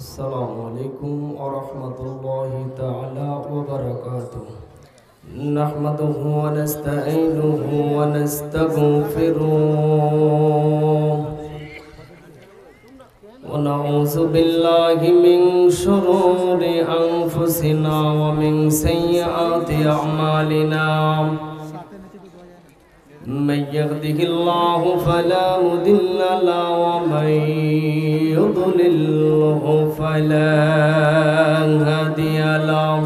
السلام عليكم ورحمة الله تعالى وبركاته. نحمده ونستعينه ونستغفره ونعوذ بالله من شرور أنفسنا ومن سيئات أعمالنا. من يهده الله فلا مضل له ومن يضلله فلا هادي له.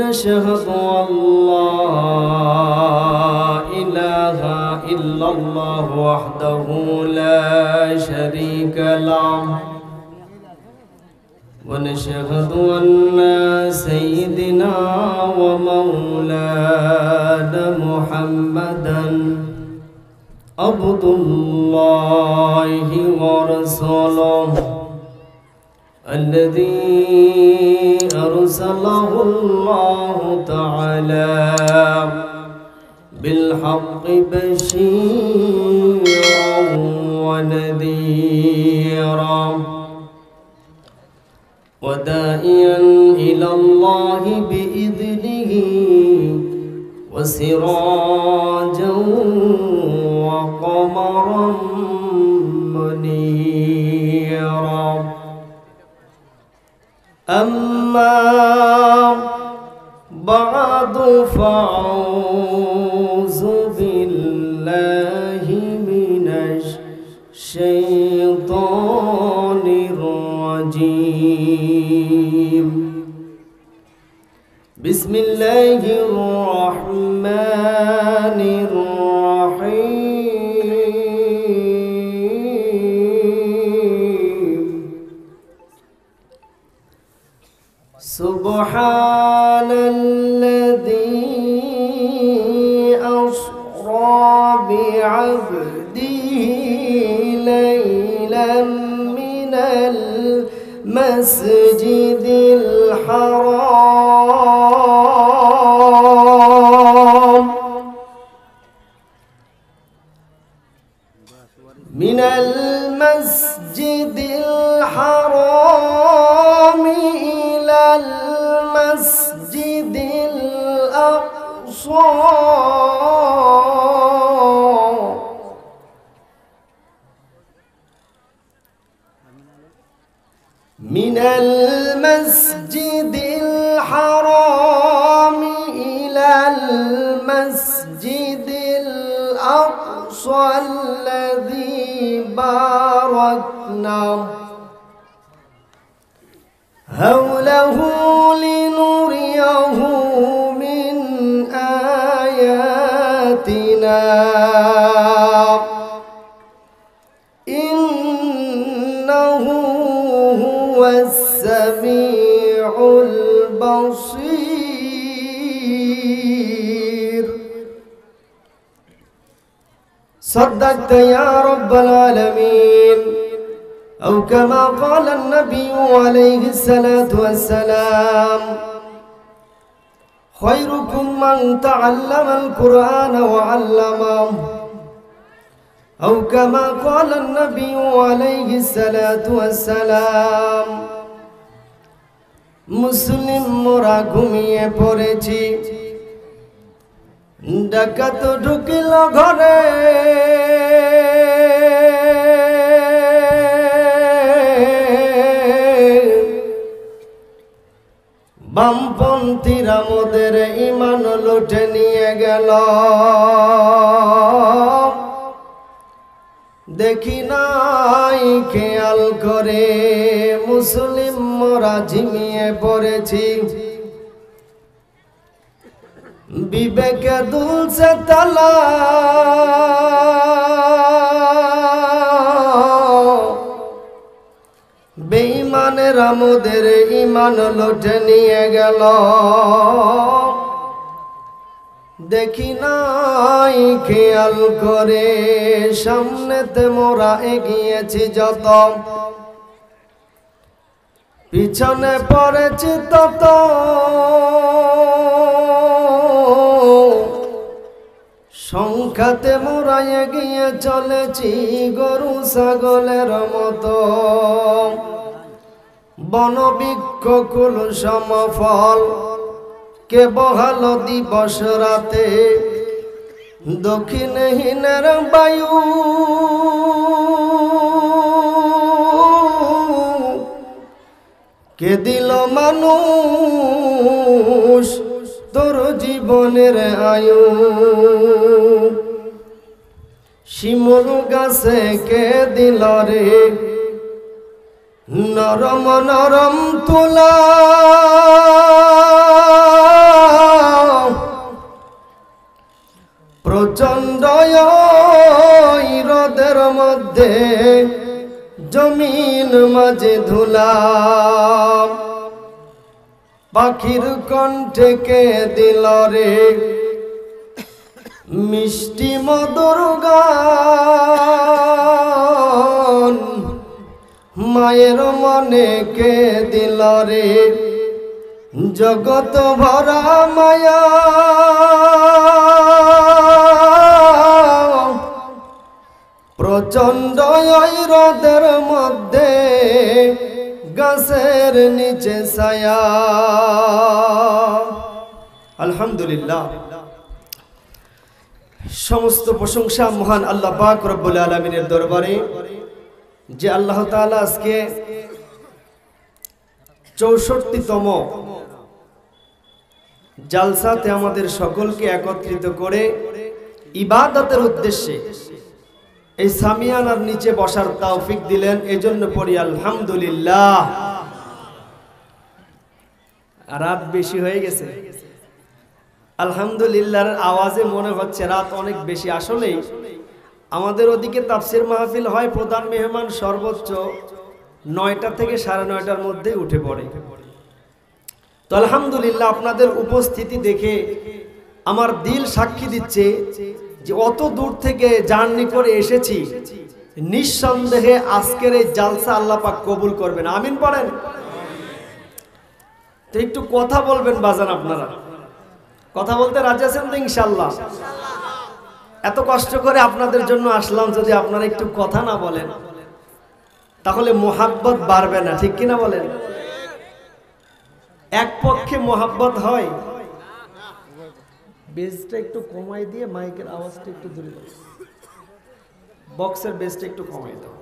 نشهد أن لا إله إلا الله وحده لا شريك له ونشهد أن سيدنا ومولانا محمدا عبد الله ورسوله الذي أرسله الله تعالى بالحق بشيرا ونذيرا وداعيا إلى الله بإذنه وسراجا وقمرا منيرا. أما بعد فأعوذ بالله من الشيطان الرجيم. بسم الله الرحمن الرحيم. سبحان الذي أسرى بعبده ليلا من المسجد الحرام من المسجد الحرام إلى المسجد الأقصى من المسجد الحرام إلى المسجد الأقصى الذي باركنا حوله لنريه من آياتنا إنه هو السميع البصير. صدقت يا رب العالمين، أو كما قال النبي عليه الصلاة والسلام: خيركم من تعلم القرآن وعلمه، أو كما قال النبي عليه الصلاة والسلام। মুসলিম মোরা ঘুমিয়ে পড়েছি, ডাকাত ঢুকিল ঘরে, বামপন্থীরা মোদের ঈমান লুটে নিয়ে গেল। দেখি নাই খেয়াল করে, মুসলিম মোরা ঝিমিয়ে পড়েছি। বিবেকে দুলছে তালা, বেঈমানের আমাদের ঈমান লুটে নিয়ে গেল। দেখি নাই খেয়াল করে, সামনেতে মোরা এগিয়েছি যত, পিছনে পড়েছি তত। সংখ্যাতে মোরা এগিয়ে চলেছি গরু ছাগলের মতো, বনবৃক্ষ কুল সমফল, কে বহাল দিবস রাতে দক্ষিণহীনের বায়ু, কে দিল মানুষ তোর জীবনের আয়ু, শিমুল গাছে কে দিল রে নরম নরম তুলা, প্রচন্ড রোদের মধ্যে জমিন মাঝে ধুলা, পাখির কণ্ঠে কে দিল রে মিষ্টি মধুর গান, মায়ের মনে কে দিল রে জগৎ ভরা মায়া, প্রচন্ড রোদের মধ্যে গাছের নিচে ছায়া। আলহামদুলিল্লাহ, সমস্ত প্রশংসা মহান আল্লাহ পাক রব্বুল আলামিনের দরবারে, যে আল্লাহ তাআলা আজকে ৬৪তম জালসাতে আমাদের সকলকে একত্রিত করে ইবাদতের উদ্দেশ্যে এই সামিয়ানার নিচে বসার তৌফিক দিলেন। এজন্য পড়ি আলহামদুলিল্লাহ। রাত বেশি হয়ে গেছে, আলহামদুলিল্লাহর আওয়াজে মনে হচ্ছে রাত অনেক বেশি। আসলেই আমাদের ওদিকে তাফসির মাহফিল হয়, প্রধান মেহমান সর্বোচ্চ ৯টা থেকে ৯:৩০টার মধ্যে উঠে পড়ে। তো আলহামদুলিল্লাহ, আপনাদের উপস্থিতি দেখে আমার দিল সাক্ষী দিচ্ছে যে অত দূর থেকে জার্নি করে এসেছি, নিঃসন্দেহে আজকের এই জালসা আল্লাহ পাক কবুল করবেন। আমিন পড়েন। তো একটু কথা বলবেন বাজান, আপনারা কথা বলতে রাজি আছেন তো ইনশাআল্লাহ? এত কষ্ট করে আপনাদের জন্য আসলাম, যদি আপনারা একটু কথা না বলেন তাহলে মোহাব্বত বাড়বে না, ঠিক কিনা বলেন? এক পক্ষে মোহাব্বত হয়। বেসটা একটু কমাই দিয়ে মাইকের আওয়াজটা একটু দূরে দাও, বক্সের বেসটা একটু কমাই দাও।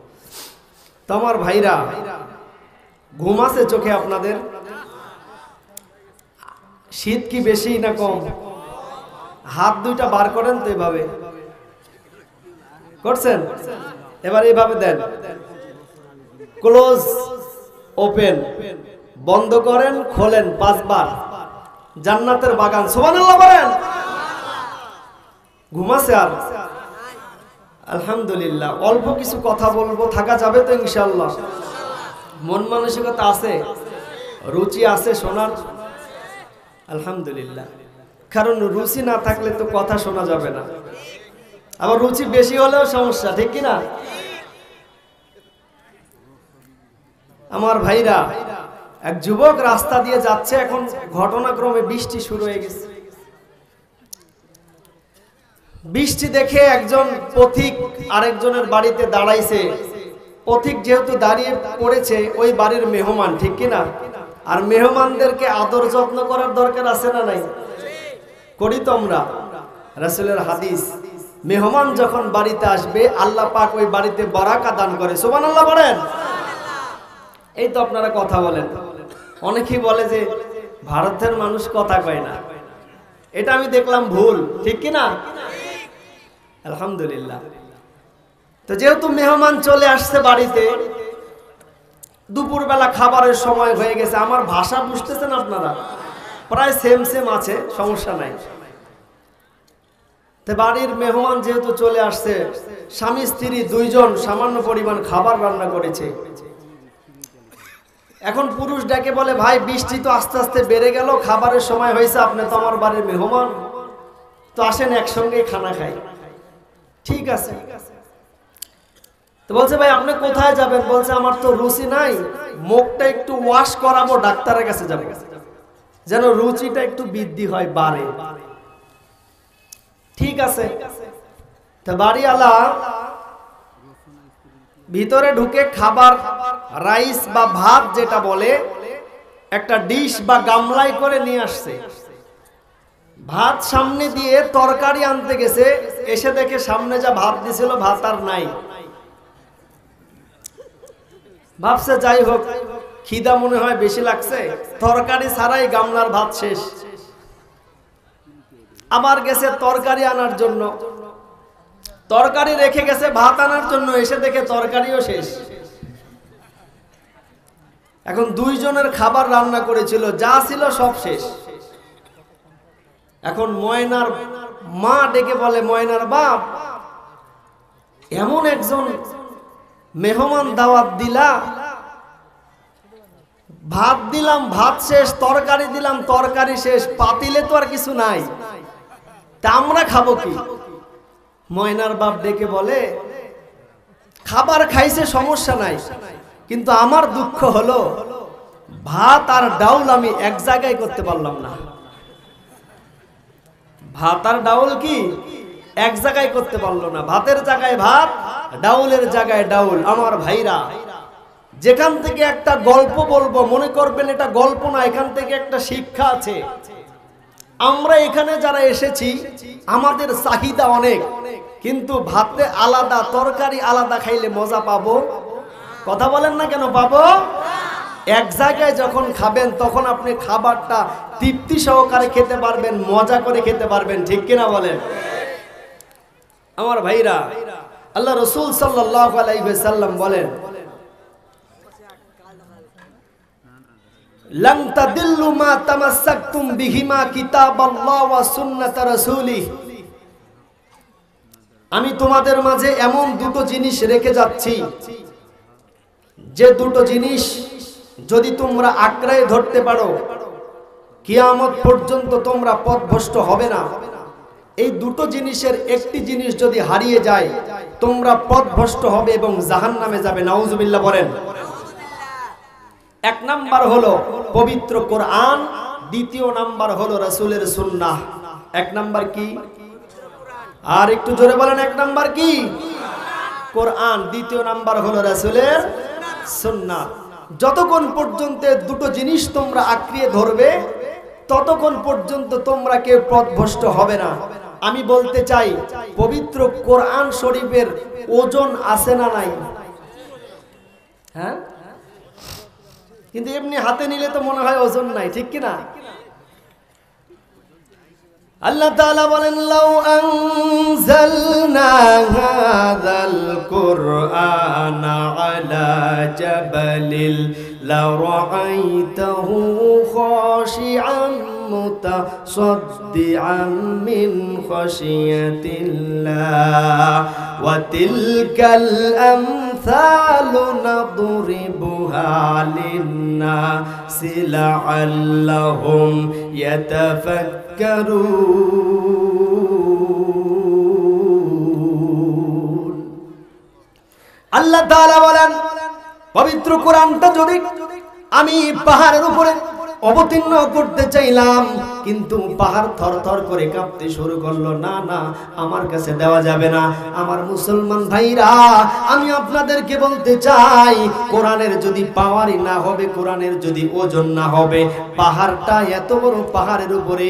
তো আমার ভাইরা, ঘুম আছে চোখে আপনাদের? শীত কি বেশি না কম? হাত দুইটা বার করেন তো, এভাবে করছেন? এবার এইভাবে দেন, ক্লোজ ওপেন, বন্ধ করেন খোলেন 5 বার। জান্নাতের বাগান, সুবহানাল্লাহ বলেন। ঘুমাছে আর? আলহামদুলিল্লাহ। অল্প কিছু কথা বলবো, থাকা যাবে তো ইনশাআল্লাহ? মন মানসিকতা আছে, রুচি আছে শোনার? আলহামদুলিল্লাহ। কারণ রুচি না থাকলে তো কথা শোনা যাবে না, আবার রুচি বেশি হলেও সমস্যা, ঠিক কিনা? আমার ভাইরা, এক যুবক রাস্তা দিয়ে যাচ্ছে, এখন ঘটনাক্রমে বৃষ্টি শুরু হয়ে গেছে। বৃষ্টি দেখে একজন পথিক আরেকজনের বাড়িতে দাঁড়াইছে। পথিক যেহেতু দাঁড়িয়ে পড়েছে, ওই বাড়ির মেহমান, ঠিক কিনা? আর মেহমানদেরকে আদর যত্ন করার দরকার আছে না নাই? করি তো আমরা। রাসূলের হাদিস, মেহমান যখন বাড়িতে আসবে আল্লাহ পাক ওই বাড়িতে বারাকা দান করে। সুবহানাল্লাহ বলেন। এই তো আপনারা কথা বলেন। অনেকেই বলে যে ভারতের মানুষ কথা কয় না, এটা আমি দেখলাম ভুল, ঠিক কিনা? আলহামদুলিল্লাহ। তো যেহেতু মেহমান চলে আসছে বাড়িতে, দুপুরবেলা খাবারের সময় হয়ে গেছে। আমার ভাষা বুঝতেছেন আপনারা? প্রায় সেম আছে, সমস্যা নাই। তো বাড়ির মেহমান যেহেতু চলে আসছে, স্বামী স্ত্রী দুইজন সামান্য পরিমাণ খাবার রান্না করেছে। এখন পুরুষ ডেকে বলে, ভাই বৃষ্টি তো আস্তে আস্তে বেড়ে গেল, খাবারের সময় হয়েছে, আপনি তো আমার বাড়ির মেহমান, তো আসেন একসঙ্গে খানা খাই। ঠিক আছে। তো বলছে, ভাই আপনি কোথায় যাবেন? বলছে, আমার তো রুচি নাই, মুখটা একটু ওয়াশ করাবো, ডাক্তারের কাছে যাবো, যেন রুচিটা একটু বৃদ্ধি হয়, বাড়ে। ঠিক আছে, তো বাড়িওয়ালা ভিতরে ঢুকে খাবার, রাইস বা ভাত যেটা বলে, একটা ডিশ বা গামলায় করে নিয়ে আসছে। ভাত সামনে দিয়ে তরকারি আনতে গেছে, এসে দেখে সামনে যা ভাত দিছিল ভাত আর নাই। ভাবছে যাই হোক, খিদা মনে হয় বেশি লাগছে, তরকারি ছাড়াই গামলার ভাত শেষ। আবার গেছে তরকারি আনার জন্য, তরকারি রেখে গেছে ভাত আনার জন্য, এসে দেখে তরকারিও শেষ। এখন দুইজনের খাবার রান্না করেছিল, যা ছিল সব শেষ। এখন ময়নার মা ডেকে বলে, ময়নার বাপ, এমন একজন মেহমান দাওয়াত দিলা, ভাত দিলাম ভাত শেষ, তরকারি দিলাম তরকারি শেষ, পাতিলে তো আর কিছু নাই, তা আমরা খাবো কি? ময়নার বাপ ডেকে বলে, খাবার খাইছে সমস্যা নাই, কিন্তু আমার দুঃখ হলো ভাত আর ডাউল আমি এক জায়গায় করতে পারলাম না। ভাত আর ডাউল কি এক জায়গায় করতে পারলো না? ভাতের জায়গায় ভাত, ডাউলের জায়গায় ডাউল। আমার ভাইরা, যেখান থেকে একটা গল্প বলবো, মনে করবেন এটা গল্প না, এখান থেকে একটা শিক্ষা আছে। আমরা এখানে যারা এসেছি আমাদের চাহিদা অনেক, কিন্তু ভাতে আলাদা তরকারি আলাদা খাইলে মজা পাবো? কথা বলেন না কেন পাবো? এক জায়গায় যখন খাবেন তখন আপনি খাবারটা তৃপ্তি সহকারে খেতে পারবেন, মজা করে খেতে পারবেন, ঠিক কিনা বলেন? আমার ভাইরা, আল্লাহ রাসূল সাল্লাল্লাহু আলাইহি ওয়াসাল্লাম বলেন, লান তাদিল্লু মা তামাসসাকতুম বিহিমা কিতাবাল্লাহ ওয়া সুন্নাত রাসূলিহি। আমি তোমাদের মাঝে এমন দুটো জিনিস রেখে যাচ্ছি, যে দুটো জিনিস যদি তোমরা আঁকড়ায় ধরতে পারো, কিয়ামত পর্যন্ত তোমরা পথভ্রষ্ট হবে না। এই দুটো জিনিসের একটি জিনিস যদি হারিয়ে যায়, তোমরা পথভ্রষ্ট হবে এবং জাহান্নামে যাবে। নাউজুবিল্লাহ বলেন। এক নাম্বার হলো পবিত্র কোরআন, দ্বিতীয় নাম্বার হলো রাসূলের সুন্নাহ। এক নাম্বার কি? আর একটু জোরে বলেন, এক নাম্বার কি? কোরআন, দ্বিতীয় নাম্বার হলো রাসূলের সুন্নাহ। যতক্ষণ পর্যন্ত দুটো জিনিস তোমরা আঁকড়িয়ে ধরবে, ততক্ষণ পর্যন্ত তোমরা কেউ পথভ্রষ্ট হবে না। আমি বলতে চাই, পবিত্র কোরআন শরীফের ওজন আছে না নাই? হ্যাঁ, কিন্তু এমনি হাতে নিলে তো মনে হয় ওজন নাই, ঠিক কি না? আল্লাহ তাআলা বলেন, লাউ আনজালনা হাযাল কুরআনা আলা জাবালিল লারাআইতাহু খাশিআন মুতাসাদ্দিআন মিন খাশিয়াতিল্লাহ ওয়া তিলকাল আমসালু নাদরিবুহা লিন-নাসি লাআল্লাহুম ইয়াতাফাক্কারুন। আল্লাহ তাআলা বলেন, পবিত্র কোরআনটা যদি আমি পাহাড়ের উপরে অবতীর্ণ করতে চাইলাম, কিন্তু পাহাড় থরথর করে কাঁপতে শুরু করলো, না না, আমার কাছে দেওয়া যাবে না। আমার মুসলমান ভাইরা, আমি আপনাদেরকে বলতে চাই, কোরআনের যদি পাওয়ারই না হবে, কোরআনের যদি ওজন না হবে, পাহাড়টা এত বড় পাহাড়ের উপরে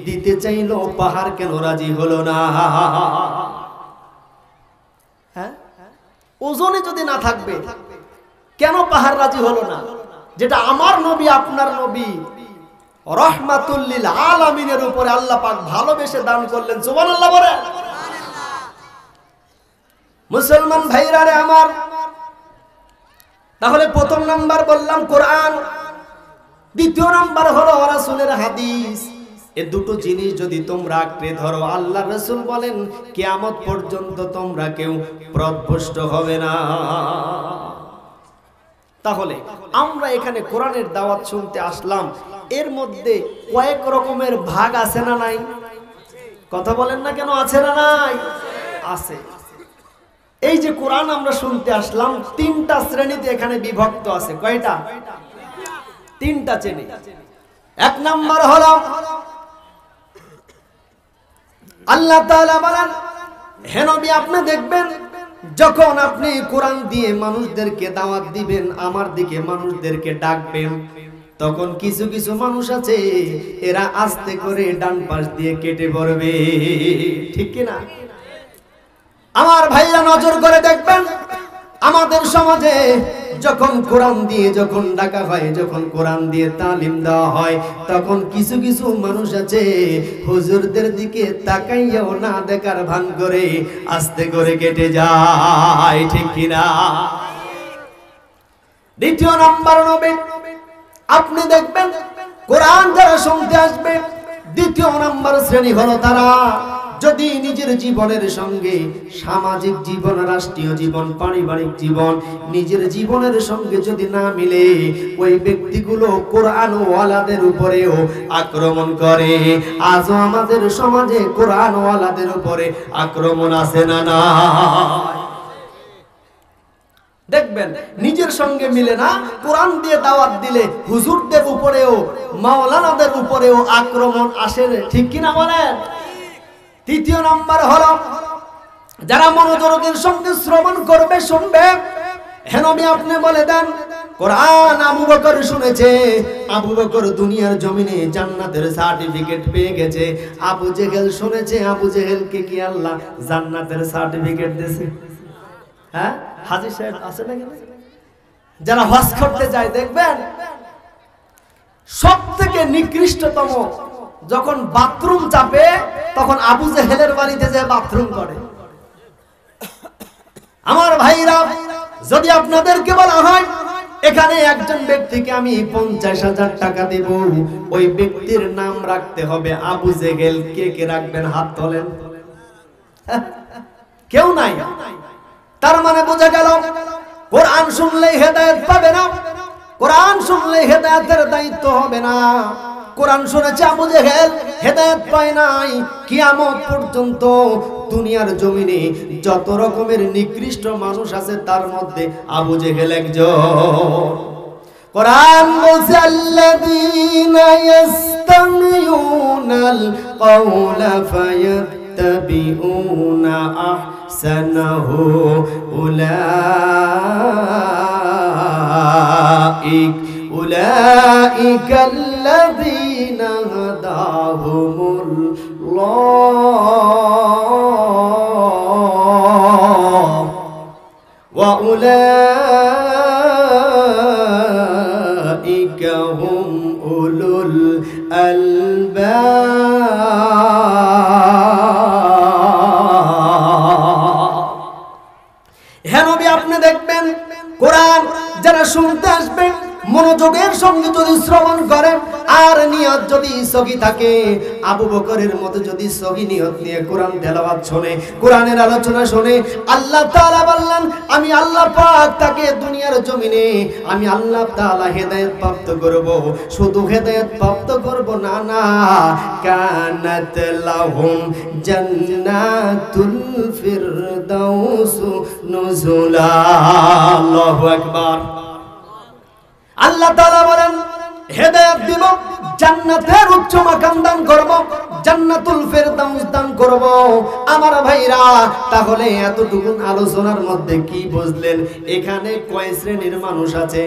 দিতে চাইলো, পাহাড় কেন রাজি হলো না? হ্যাঁ, ওজনে যদি না থাকবে, কেন পাহাড় রাজি হলো না? যেটা আমার নবী, আপনার নবী রাহমাতুল লিল আলামিনের উপরে আল্লাহ পাক ভালোবেসে দান করলেন। সুবহানাল্লাহ বলে। মুসলমান ভাইরা রে আমার, তাহলে প্রথম নাম্বার বললাম কোরআন, দ্বিতীয় নাম্বার হলো রাসূলের হাদিস। এই দুটো জিনিস যদি তোমরা আঁকড়ে ধরো, আল্লাহ রাসূল বলেন কিয়ামত পর্যন্ত তোমরা কেউ পথভ্রষ্ট হবে না। তাহলে আমরা এখানে কোরআনের দাওয়াত শুনতে আসলাম, এর মধ্যে কয়েক রকমের ভাগ আছে না নাই? কথা বলেন না কেন, আছে না নাই? আছে। এই যে কোরআন আমরা শুনতে আসলাম, তিনটা শ্রেণীতে এখানে বিভক্ত আছে। কয়টা? তিনটা শ্রেণী। এক নাম্বার হলো আল্লাহ তাআলা বলেন, হে নবী আপনি দেখবেন যখন আপনি কোরআন দিয়ে মানুষদেরকে দাওয়াত দিবেন, আমার দিকে মানুষদেরকে ডাকবেন, তখন কিছু কিছু মানুষ আছে এরা আস্তে করে ডান পাশ দিয়ে কেটে পড়বে, ঠিক কি না? আমার ভাইরা নজর করে দেখবেন, আমাদের সমাজে যখন কোরআন দিয়ে যখন ডাকা হয়, যখন কোরআন দিয়ে তালিম দেওয়া হয়, তখন কিছু কিছু মানুষ আছে হুজুরদের দিকে তাকাইয়াও না দেখার ভান করে আস্তে করে কেটে যায়, ঠিক কিনা? দ্বিতীয় নাম্বার নবী, আপনি দেখবেন কোরআন যারা শুনতে আসবে, দ্বিতীয় নাম্বার শ্রেণী হলো তারা যদি নিজের জীবনের সঙ্গে সামাজিক জীবন, রাষ্ট্রীয় জীবন, পারিবারিক জীবন, নিজের জীবনের সঙ্গে যদি না মিলে, ওই ব্যক্তিগুলো কোরআন ওয়ালাদের উপরেও আক্রমণ করে। আজও আমাদের সমাজে কোরআন ওয়ালাদের উপরে আক্রমণ আছে না? না, দেখবেন নিজের সঙ্গে মিলে না, কোরআন দিয়ে দাওয়াত দিলে হুজুরদের উপরেও মাওলানাদের উপরেও আক্রমণ আসে, ঠিক কিনা বলেন? তৃতীয় নাম্বার হলো যারা মনোযোগের সঙ্গে শ্রবণ করবে, শুনবে। হে নবী আপনি বলে দেন, কোরআন আবু বকর শুনেছে, আবু বকর দুনিয়ার জমিনে জান্নাতের সার্টিফিকেট পেয়ে গেছে। আবু জেহেল শুনেছে, আবু জেহেলকে কি আল্লাহ জান্নাতের সার্টিফিকেট দিয়েছে? হ্যাঁ, হাজী সাহেব আছে না? যারা হজ করতে যায় দেখবেন সব থেকে নিকৃষ্টতম যখন বাথরুম চাপে, তখন আবু জেহেলের বাড়িতে যে বাথরুম করে। আমার ভাইরা, যদি আপনাদেরকে বলা হয় এখানে একজন ব্যক্তিকে আমি 50,000 টাকা দেব, ওই ব্যক্তির নাম রাখতে হবে আবু জেহেল, কে কে রাখবেন? হাত তোলেন। কেউ নাই। তার মানে বোঝা গেল কোরআন শুনলেই হেদায়েত পাবে না, কোরআন শুনলেই হেদায়েতের দায়িত্ব হবে না। কোরআন শুনেছে আবু জেহেল, হেদায়েত পায় নাই। কিয়ামত পর্যন্ত দুনিয়ার জমিনে যত রকমের নিকৃষ্ট মানুষ আছে তার মধ্যে আবু জেহেল একজন। কোরআন বলছে আল্লাযীনা ইস্তামিউনাল কাওলা ফায়াত্তাবিউনা আহসানাহু أولئك الذين هداهم الله وأولئك هم أولو الألباب। হে নবী আপনি দেখবেন কোরআন যারা শুনতে আসবেন মনোযোগের সঙ্গে যদি শ্রবণ করেন আর নিয়ত যদি সহি থাকে, আবু বকরের মতো যদি সহি নিয়ত নিয়ে কোরআন তেলাওয়াত শুনে, কোরআনের আলোচনা শুনে, আল্লাহ তাআলা বললেন আমি আল্লাহ পাক তাকে দুনিয়ার জমিনে আমি আল্লাহ তাআলা হেদায়েত প্রাপ্ত করব। শুধু হেদায়েত প্রাপ্ত করব না, না, কানাত লাহুম জান্নাতুল ফিরদাউস নুজুলা। আল্লাহু আকবার। আল্লাহ তাআলা বলেন হেদায়েত দিব, জান্নাতের উচ্চ মাকাম দান করব, জান্নাতুল ফেরদাউস দান করব। আমার ভাইরা, তাহলে এতটুকু আলোচনার মধ্যে কি বুঝলেন? এখানে কয় শ্রেণীর মানুষ আছে?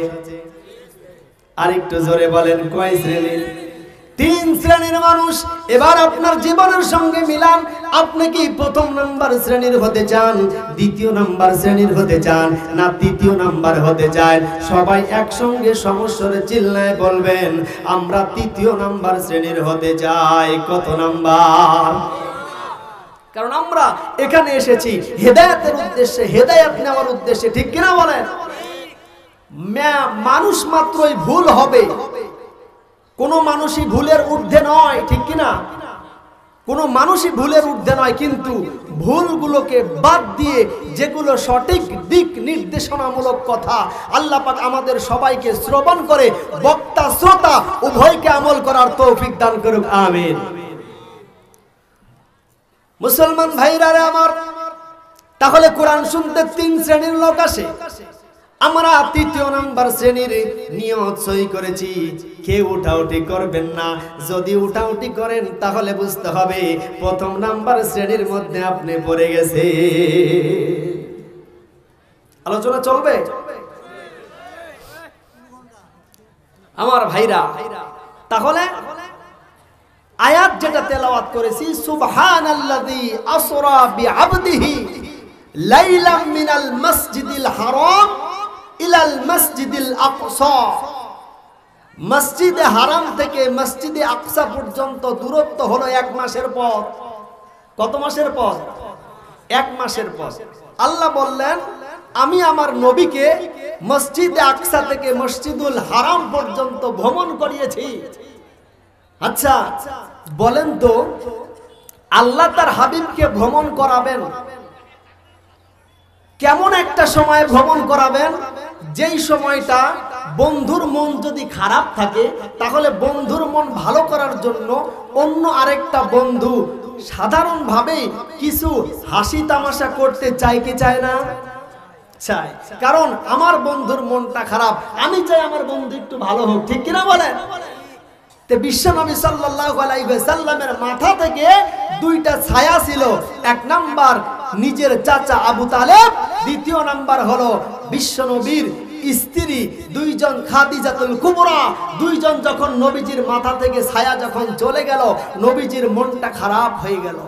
আরেকটু জোরে বলেন, কয় শ্রেণীর? 3 শ্রেণীর মানুষ। এবার আপনার জীবনের সঙ্গে মিলান, আপনি কি প্রথম নাম্বার শ্রেণীর হতে চান, দ্বিতীয় নাম্বার শ্রেণীর হতে চান, না তৃতীয় নাম্বার হতে চান? সবাই একসঙ্গে সমস্বরে চিল্লায় বলবেন আমরা তৃতীয় নাম্বার শ্রেণীর হতে চাই। কত নাম্বার? কারণ আমরা এখানে এসেছি হেদায়েতের উদ্দেশ্যে, হেদায়েত নেওয়ার উদ্দেশ্যে, ঠিক কিনা বলেন? মানুষ মাত্রই ভুল হবে, কোন মানুষই ভুলের ঊর্ধ্বে নয়, ঠিক কিনা? কোন মানুষই ভুলের ঊর্ধ্বে নয়, কিন্তু ভুলগুলোকে বাদ দিয়ে যেগুলো সঠিক দিক নির্দেশনামূলক কথা, আল্লাহ পাক আমাদের সবাইকে শ্রবণ করে বক্তা শ্রোতা উভয়কে আমল করার তৌফিক দান করুক, আমিন। মুসলমান ভাইরা আমার, তাহলে কোরআন শুনতে 3 শ্রেণীর লোক আসে। আমরা ৩য় নাম্বার শ্রেণীর নিয়ত সই করেছি, কেউ উঠাউঠি করবেন না। যদি উঠাউঠি করেন তাহলে বুঝতে হবে ১ম নাম্বার শ্রেণীর মধ্যে আপনি পড়ে গেছে। আলোচনা চলবে আমার ভাইরা। তাহলে আয়াত যেটা তেলাওয়াত করেছি, সুবহানাল্লাযী আসরা বিআবদিহি লাইলাম মিনাল মাসজিদিল হারাম ইলাল মাসজিদিল আকসা। মসজিদে হারাম থেকে মসজিদে আকসা পর্যন্ত দূরত্ব হলো 1 মাসের পথ। কত মাসের পথ? 1 মাসের পথ। আল্লাহ বললেন আমি আমার নবীকে মসজিদে আকসা থেকে মসজিদুল হারাম পর্যন্ত ভ্রমণ করিয়েছি। আচ্ছা বলেন তো, আল্লাহ তার হাবিবকে ভ্রমণ করাবেন কেমন একটা সময় ভ্রমণ করাবেন? যেই সময়টা বন্ধুর মন যদি খারাপ থাকে, তাহলে বন্ধুর মন ভালো করার জন্য অন্য আরেকটা বন্ধু সাধারণভাবে কিছু হাসি তামাশা করতে চায় কি চায় না? চায়। কারণ আমার বন্ধুর মনটা খারাপ, আমি চাই আমার বন্ধু একটু ভালো হোক, ঠিক কিনা বলেন? বিশ্বনবী সাল্লাল্লাহু আলাইহি ওয়াসাল্লামের মাথা থেকে 2টা ছায়া ছিল। 1 নাম্বার নিজের চাচা আবু তালেব, 2য় নাম্বার হলো বিশ্বনবীর স্ত্রী 2 জন খাদিজাতুল কুবরা। 2 জন যখন নবীজির মাথা থেকে ছায়া যখন চলে গেল, নবীজির মনটা খারাপ হয়ে গেল।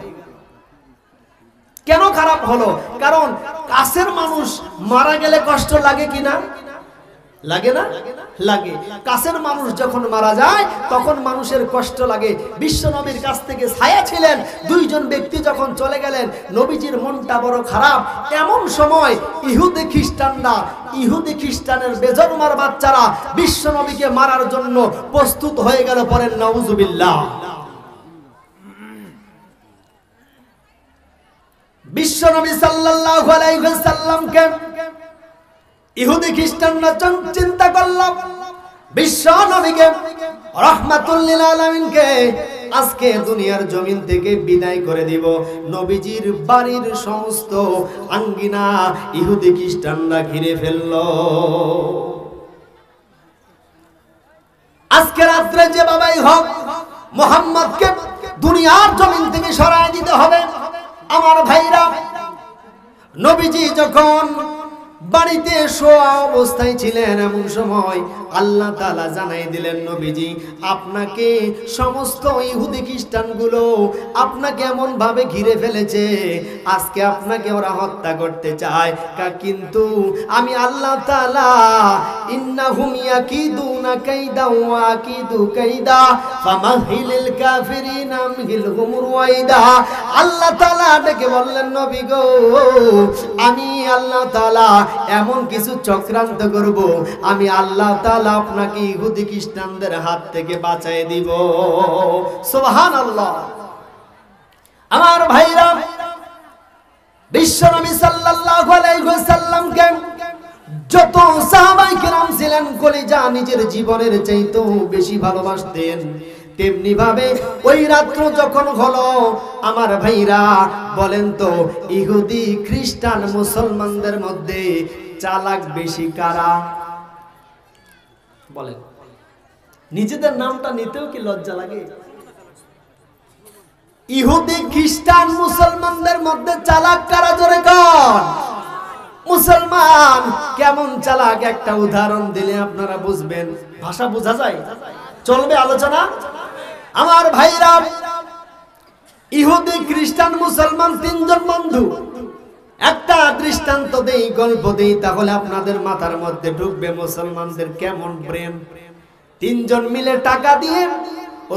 কেন খারাপ হলো? কারণ কাছের মানুষ মারা গেলে কষ্ট লাগে কিনা? লাগে না? লাগে। কাছের মানুষ যখন মারা যায় তখন মানুষের কষ্ট লাগে। বিশ্বনবীর কাছ থেকে ছায়া ছিলেন 2 জন ব্যক্তি যখন চলে গেলেন, নবীজির মনটা বড় খারাপ। এমন সময় ইহুদি খ্রিস্টানের বেজন্মার বাচ্চারা বিশ্বনবীকে মারার জন্য প্রস্তুত হয়ে গেল। পরেন নাউজুবিল্লাহ। বিশ্বনবী সাল্লাল্লাহু আলাইহি ওয়াসাল্লামকে ইহুদি খ্রিস্টানরা চিন্তা করল বিশ্ব নবীকে রাহমাতুল লিল আলামিনকে আজকে দুনিয়ার জমিন থেকে বিদায় করে দিব। নবীজির বাড়ির সমস্ত আঙ্গিনা ইহুদি খ্রিস্টানরা ঘিরে ফেলল। আজকে রাত্রে যে বাবাই হোক, মুহাম্মদকে দুনিয়ার জমিন থেকে সরায় দিতে হবে। আমার ভাইরা, নবীজি যখন বাড়িতে শোয়া অবস্থায় ছিলেন, এমন সময় আল্লাহ তাআলা জানাই দিলেন, নবীজি আপনাকে সমস্ত ইহুদি খ্রিস্টানগুলো আপনাকে এমন ভাবে ঘিরে ফেলেছে, আজকে আপনাকে ওরা হত্যা করতে চায়। কিন্তু আমি আল্লাহ তাআলা ইন্নাহুম ইয়াকিদুনা কাইদা ওয়া আকিদু কাইদা ফামাহিলিল কাফিরিনা আমহিলহুম রুয়াইদা। আল্লাহ তাআলা ডেকে বললেন, নবী গো, আমি আল্লাহ তাআলা এমন কিছু চক্রান্ত করব, আমি আল্লাহ তাআলা আপনাকে ইহুদি খ্রিস্টানদের হাত থেকে বাঁচিয়ে দিব। সুবহানাল্লাহ। আমার ভাইরা, বিশ্বনবী সাল্লাল্লাহু আলাইহি ওয়াসাল্লামকে যত সাহাবায়ে কেরাম ছিলেন কলিজা নিজের জীবনের চাইতেও বেশি ভালোবাসতেন। তেমনি ভাবে ওই রাত্র যখন হলো, আমার ভাইরা বলেন তো, ইহুদি খ্রিস্টান মুসলমানদের মধ্যে চালাক বেশি কারা? বলেন। নিজেদের নামটা নিতেও কি লজ্জা লাগে? ইহুদি খ্রিস্টান মুসলমানদের মধ্যে চালাক কারা? জোরে কোন? মুসলমান কেমন চালাক একটা উদাহরণ দিলে আপনারা বুঝবেন। ভাষা বোঝা যায়? চলবে আলোচনা? আমার ভাইরা, ইহুদি খ্রিস্টান মুসলমান 3 জন বন্ধু। একটা দৃষ্টান্ত দেই, গল্প দেই, তাহলে আপনাদের মাথার মধ্যে ঢুকবে মুসলমানদের কেমন ব্রেন। 3 জন মিলে টাকা দিয়ে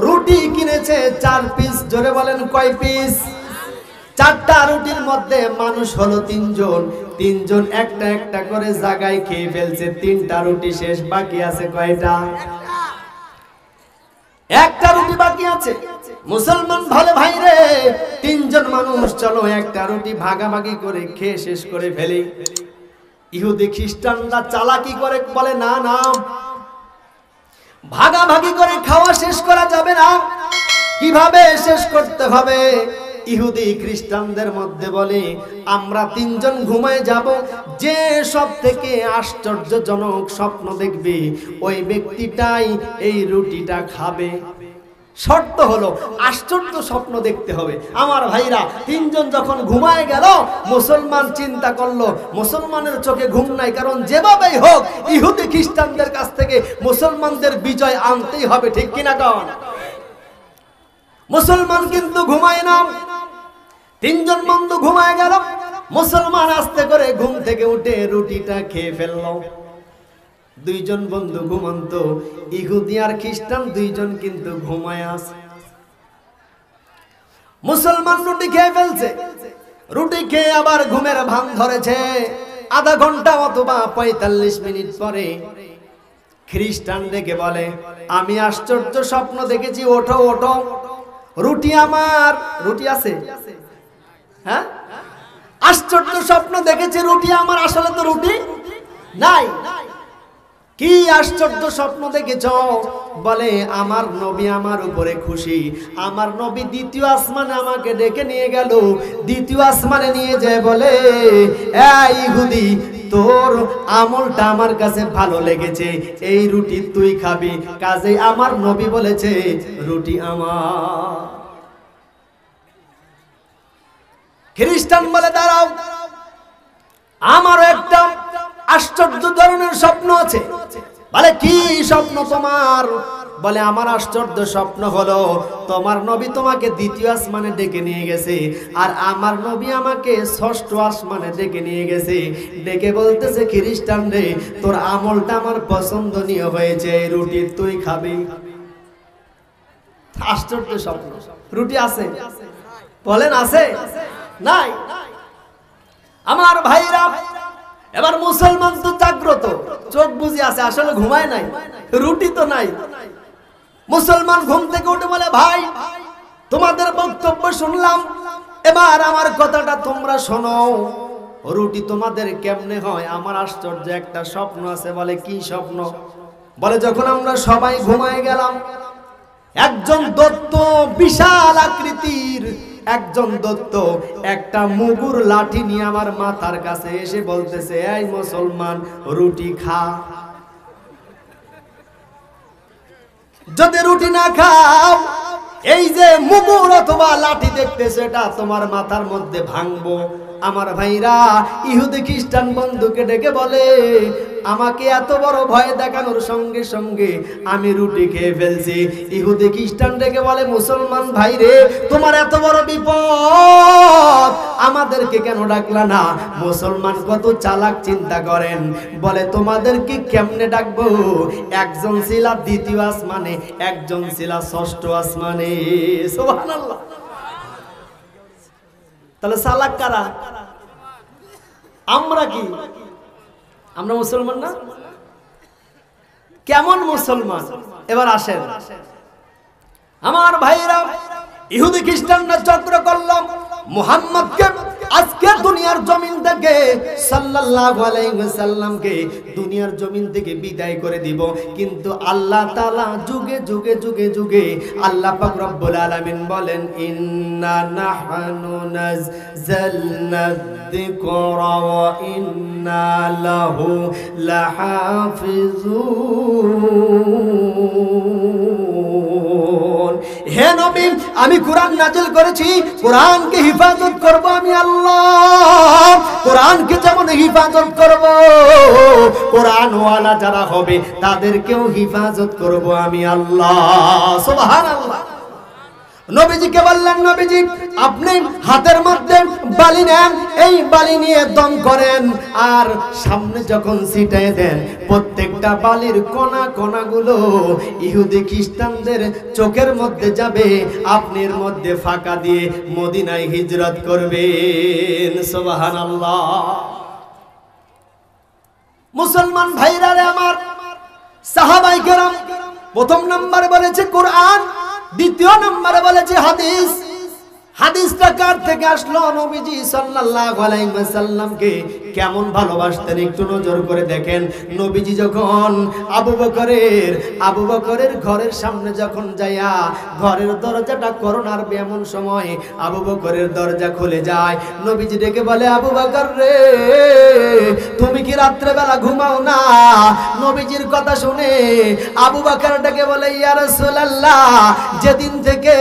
রুটি কিনেছে 4 পিস। জোরে বলেন কয় পিস? 4টা রুটির মধ্যে মানুষ হলো 3 জন। 3 জন একটা একটা করে জায়গায় খেয়ে ফেলছে। 3টা রুটি শেষ, বাকি আছে কয়টা? একটা রুটি বাকি আছে। মুসলমান ভালো ভাই রে, 3 জন মানুষ, চলো একটা রুটি ভাগাভাগি করে খেয়ে শেষ করে ফেলি। ইহুদি খ্রিস্টানরা চালাকি করে বলে, না না, ভাগাভাগি করে খাওয়া শেষ করা যাবে না। কিভাবে শেষ করতে হবে? ইহুদি খ্রিস্টানদের মধ্যে বলে আমরা তিনজন ঘুমায় যাব, যে সব থেকে আশ্চর্যজনক স্বপ্ন দেখবে ওই ব্যক্তিটাই এই রুটিটা খাবে। শর্ত হলো আশ্চর্য স্বপ্ন দেখতে হবে। আমার ভাইরা, তিনজন যখন ঘুমায় গেল, মুসলমান চিন্তা করলো মুসলমানের চোখে ঘুম নাই, কারণ যেভাবেই হোক ইহুদি খ্রিস্টানদের কাছ থেকে মুসলমানদের বিজয় আনতেই হবে, ঠিক কিনা কন? মুসলমান কিন্তু ঘুমায় না। তিনজন বন্ধু ঘুমায় গেল, মুসলমান আস্তে করে ঘুম থেকে উঠে রুটিটা খেয়ে ফেললো। দুইজন বন্ধু ঘুমন্ত, ইহুদি আর খ্রিস্টান দুইজন কিন্তু ঘুমায় আছে। মুসলমান রুটি খেয়ে ফেলছে, রুটি খেয়ে আবার ঘুমের ভান ধরেছে। আধা ঘন্টা অথবা 45 মিনিট পরে খ্রিস্টান ডেকে বলে আমি আশ্চর্য স্বপ্ন দেখেছি, ওঠো ওঠো, রুটি আমার। রুটি আছে? হ্যাঁ, আশ্চর্য স্বপ্ন দেখেছি, রুটি আমার। আসলে তো রুটি নাই। কি আশ্চর্য স্বপ্ন দেখেছ? বলে আমার নবী আমার উপরে খুশি, আমার নবী দ্বিতীয় আসমানে আমাকে ডেকে নিয়ে গেল। দ্বিতীয় আসমানে নিয়ে যায় বলে এই ইহুদি, তোর আমলটা আমার কাছে ভালো লেগেছে, এই রুটি তুই খাবি, কাজে আমার নবী বলেছে রুটি আমার। খ্রিস্টান বলে দাঁড়াও, আমারও একটা আশ্চর্য ধরনের স্বপ্ন আছে। বলে কি স্বপ্ন তোমার? বলে আমার আশ্চর্য স্বপ্ন হলো তোমার নবী তোমাকে দ্বিতীয় আসমানে ডেকে নিয়ে গেছে, আর আমার নবী আমাকে ষষ্ঠ আসমানে ডেকে নিয়ে গেছে। ডেকে বলতেছে খ্রিস্টান রে, তোর আমলটা আমার পছন্দনীয় হয়েছে, রুটি তুই খাবি। আশ্চর্য স্বপ্ন। রুটি আছে? বলেন আছে? নাই। আমার ভাইরা, এবার মুসলমান তো জাগ্রত, চোখ বুঝে আছে, আসলে ঘুমায় নাই, রুটি তো নাই। মুসলমান ঘুম থেকে উঠে বলে ভাই, তোমাদের বক্তব্য শুনলাম, এবার আমার কথাটা তোমরা শোনো। রুটি তোমাদের কেমনে হয়? আমার আশ্চর্য একটা স্বপ্ন আছে। বলে কি স্বপ্ন? বলে যখন আমরা সবাই ঘুমায় গেলাম, একজন দৈত্য, বিশাল আকৃতির একজন দৈত্য একটা মুগুর লাঠি নিয়ে আমার মাথার কাছে এসে বলতেছে এই মুসলমান, রুটি খা। যদি রুটি না খাও, এই যে মুগুর অথবা লাঠি দেখতেছে, এটা তোমার মাথার মধ্যে ভাঙবো। আমার ভাইরা, ইহুদি খ্রিস্টান বন্ধুকে ডেকে বলে আমাকে এত বড় ভয় দেখানোর সঙ্গে সঙ্গে আমি রুটি খেয়ে ফেলছি। ইহুদি খ্রিস্টান ডেকে বলে মুসলমান ভাই রে, তোমার এত বড় বিপদ, আমাদেরকে কেন ডাকলা না? মুসলমান কত চালাক, চিন্তা করেন। বলে তোমাদেরকে কেমনে ডাকবো? একজন ছিল দ্বিতীয় আসমানে, একজন ছিল ষষ্ঠ আসমানে। সুবহানাল্লাহ। তাহলে চালাক কারা? আমরা কি? আমরা মুসলমান না? কেমন মুসলমান? এবার আসেন আমার ভাইরা, ইহুদি খ্রিস্টানরা চক্র করলাম মুহাম্মদকে আজকে দুনিয়ার জমিন থেকে, সাল্লাল্লাহু আলাইহি ওয়াসাল্লামকে দুনিয়ার জমিন থেকে বিদায় করে দিব। কিন্তু আল্লাহ তাআলা যুগে যুগে যুগে যুগে আল্লাহ পাক রব্বুল আলামিন বলেন ইন্না নাহনু নাযালনা যিকরা ওয়া ইন্না লাহু লাহাফিজুন। হে নবী, আমি কোরআন নাযিল করেছি, কোরআনকে হিফাজত করব আমি আল্লাহ। কোরআনকে যেমন হিফাজত করব, কোরআন ওয়ালা যারা হবে তাদেরকেও হিফাজত করব আমি আল্লাহ। সুবহানাল্লাহ। নবীজিকে বললেন নবীজি, আপনি হাতের মধ্যে বালি নেন, এই বালি নিয়ে দম করেন, আর সামনে যখন ছিটায় দেন, প্রত্যেকটা বালির কণা কণাগুলো ইহুদি খ্রিস্টানদের চোখের মধ্যে যাবে। আপনি এর মধ্যে ফাঁকা দিয়ে মদিনায় হিজরত করবেন। সুবহানাল্লাহ। মুসলমান ভাইরা রে আমার, সাহাবায়ে কেরাম প্রথম নম্বরে বলেছে কোরআন, দ্বিতীয় নম্বরে বলেছে হাদিস। হাদিসটা কার থেকে আসলো? নবীজি সাল্লাল্লাহু আলাইহি ওয়াসাল্লামকে কেমন ভালোবাসতেন একটু নজর করে দেখেন। নবীজি যখন আবু বকরের ঘরের সামনে যখন যাইয়া ঘরের দরজাটা করোনার এমন সময় আবু বকরের দরজা খুলে যায়, নবীজি ডেকে বলে, আবু বকর রে, তুমি কি রাত্রে বেলা ঘুমাও না? নবীজির কথা শুনে আবু বকর ডেকে বলে, ইয়া রাসূলুল্লাহ, যেদিন থেকে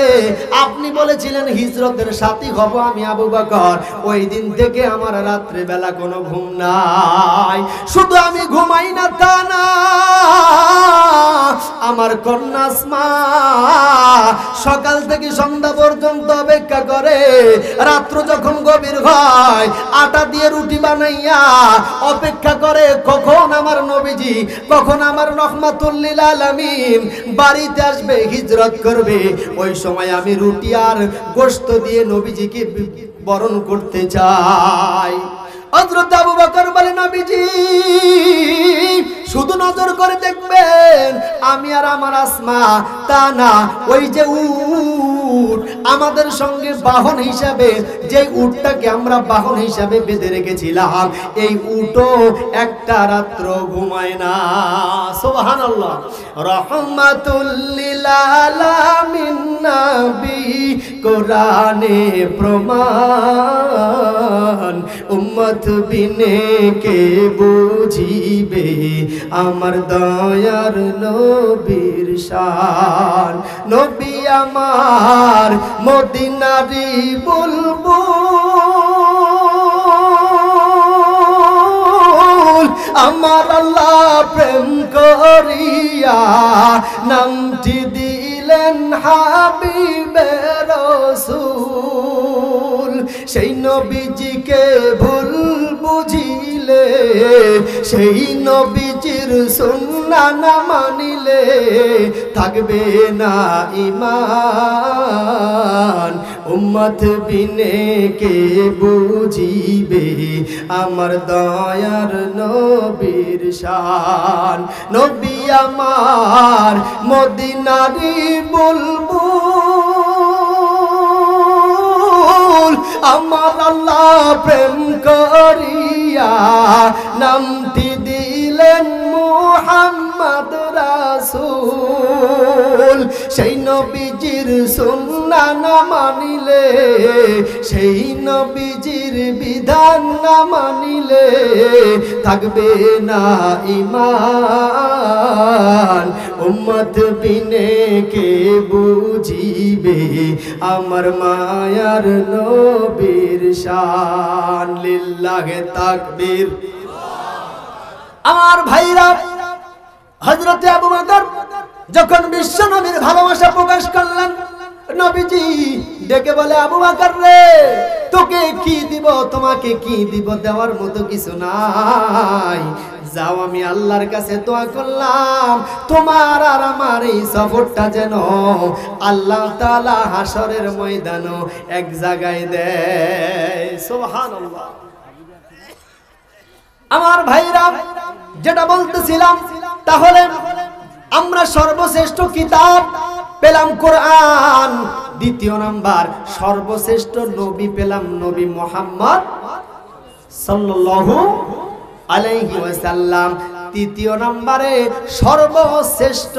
আপনি বলেছিলেন হিজরতের সাথী হব আমি আবু বকর, ওই দিন থেকে আমার রাত্রে বেলা কোনো ঘুম নাই। শুধু আমি ঘুমাই না তা না, আমার কন্যা আসমা সকাল থেকে সন্ধ্যা পর্যন্ত অপেক্ষা করে, রাত্র যখন গভীর হয় আটা দিয়ে রুটি বানাইয়া অপেক্ষা করে কখন আমার নবীজি, কখন আমার রহমাতুল লিল আলামিন বাড়িতে আসবে, হিজরত করবে। ওই সময় আমি রুটি আর গোশত দিয়ে নবীজিকে বরণ করতে চাই। হযরত আবু বকর বলে, নবীজি শুধু নজর করে দেখবেন আমি আর আমার আসমা, তা না, ওই যে উট আমাদের সঙ্গে বাহন হিসাবে, যে উটটাকে আমরা বাহন হিসাবে বেঁধে রেখেছিলাম, এই উটও একটা রাত্র ঘুমায় না। সুবহানাল্লাহ। রাহমাতুল লিল আলামিন নবী কোরআনে প্রমাণ, উম্মত বিনে কে বুঝিবে আমার দয়ার নবীর শান। নবী আমার মদিনারি বুলবুল, আমার আল্লাহ প্রেম করিয়া নামটি দিলেন হাবিবে রাসূল। সেই নবীজিকে ভুল বুঝিলে, সেই নবীজির সুন্নাহ না মানিলে থাকবে না ঈমান। উম্মত বিনে কে বুঝিবে আমার দয়ার নবীর শান। নবী আমার মদিনারি বুলবুল, আমার আল্লাহ প্রেম করিয়া নামটি দিলেন মুহাম্মদ রাসূল। সেই নবীজির সুন্নাহ না মানিলে, সেই নবীজির বিধান না মানিলে থাকবে না ঈমান। উম্মত বিনে কে বুঝিবে আমার মায়ার নবীর শান। লিল্লাহে তাকবীর। আমার ভাইরা, হযরতে আবু বকর যখন বিশ্ব নবীর ভালোবাসা প্রকাশ করলেন, নবীজি ডেকে বলে, আবু বকর রে, তোকে কি দিব, তোমাকে কি দিব, দেওয়ার মতো কিছু নাই। যাও, আমি আল্লাহর কাছে দোয়া করলাম তোমার আর আমার এই সফরটা যেন আল্লাহ তাআলা হাসরের ময়দানে এক জায়গায় দেয়। সুবহানাল্লাহ। আমার ভাইরা, যেটা বলতেছিলাম, তাহলে আমরা সর্বশ্রেষ্ঠ কিতাব পেলাম কোরআন, দ্বিতীয় নাম্বার সর্বশ্রেষ্ঠ নবী পেলাম নবী মুহাম্মদ সাল্লাল্লাহু আলাইহি ওয়াসাল্লাম, তৃতীয় নম্বরে সর্বশ্রেষ্ঠ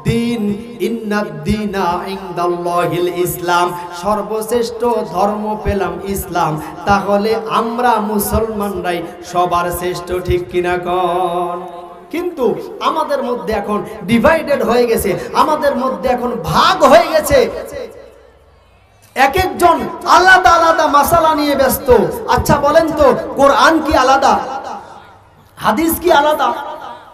দিন ইন্নাদ-দীনা ইনদাল্লাহিল ইসলাম, সর্বশ্রেষ্ঠ ধর্ম পেলাম ইসলাম। তাহলে আমরা মুসলমানরাই সবার শ্রেষ্ঠ, ঠিক কিনা কোন? কিন্তু আমাদের মধ্যে এখন ডিভাইডেড হয়ে গেছে, আমাদের মধ্যে এখন ভাগ হয়ে গেছে। এক একজন আলাদা আলাদা মাসালা নিয়ে ব্যস্ত। আচ্ছা বলেন তো, কোরআন কি আলাদা, হাদিস কি আলাদা?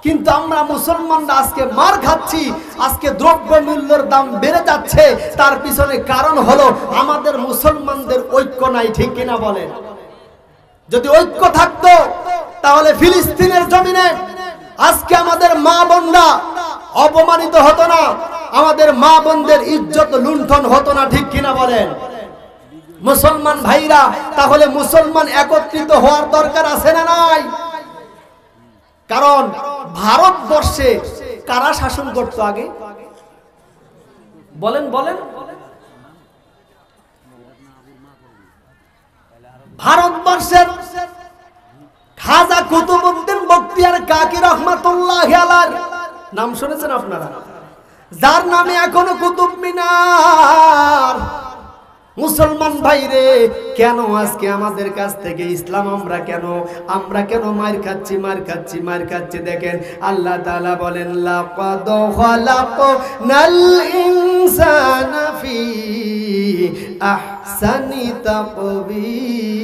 কিন্তু আমরা মুসলমানরা আজকে মার খাচ্ছি, আজকে দ্রব্য মূল্যের দাম বেড়ে যাচ্ছে। তার পিছনে কারণ হলো আমাদের মুসলমানদের ঐক্য নাই, ঠিক কিনা বলেন? যদি ঐক্য থাকতো তাহলে ফিলিস্তিনের জমিনে আজকে আমাদের মা বোনরা অপমানিত হতো না, আমাদের মা বোনদের ইজ্জত লুণ্ঠন হতো না, ঠিক কিনা বলেন? মুসলমান ভাইরা, তাহলে মুসলমান একত্রিত হওয়ার দরকার আছে না নাই? কারণ ভারতবর্ষে কারা শাসন করত আগে? বলেন বলেন। ভারতবর্ষের খাজা কুতুবউদ্দিন বখতিয়ার কাকি রহমাতুল্লাহি আলাইহি নাম শুনেছেন আপনারা? যার নামে এখনো কুতুব মিনার। মুসলমান ভাইরে, কেন আজকে আমাদের কাছ থেকে ইসলাম আমরা কেন মার খাচ্ছি? দেখেন আল্লাহ তাআলা বলেন, লাকাদ খালাকনাল ইনসানা ফি আহসানি তাকওয়িম।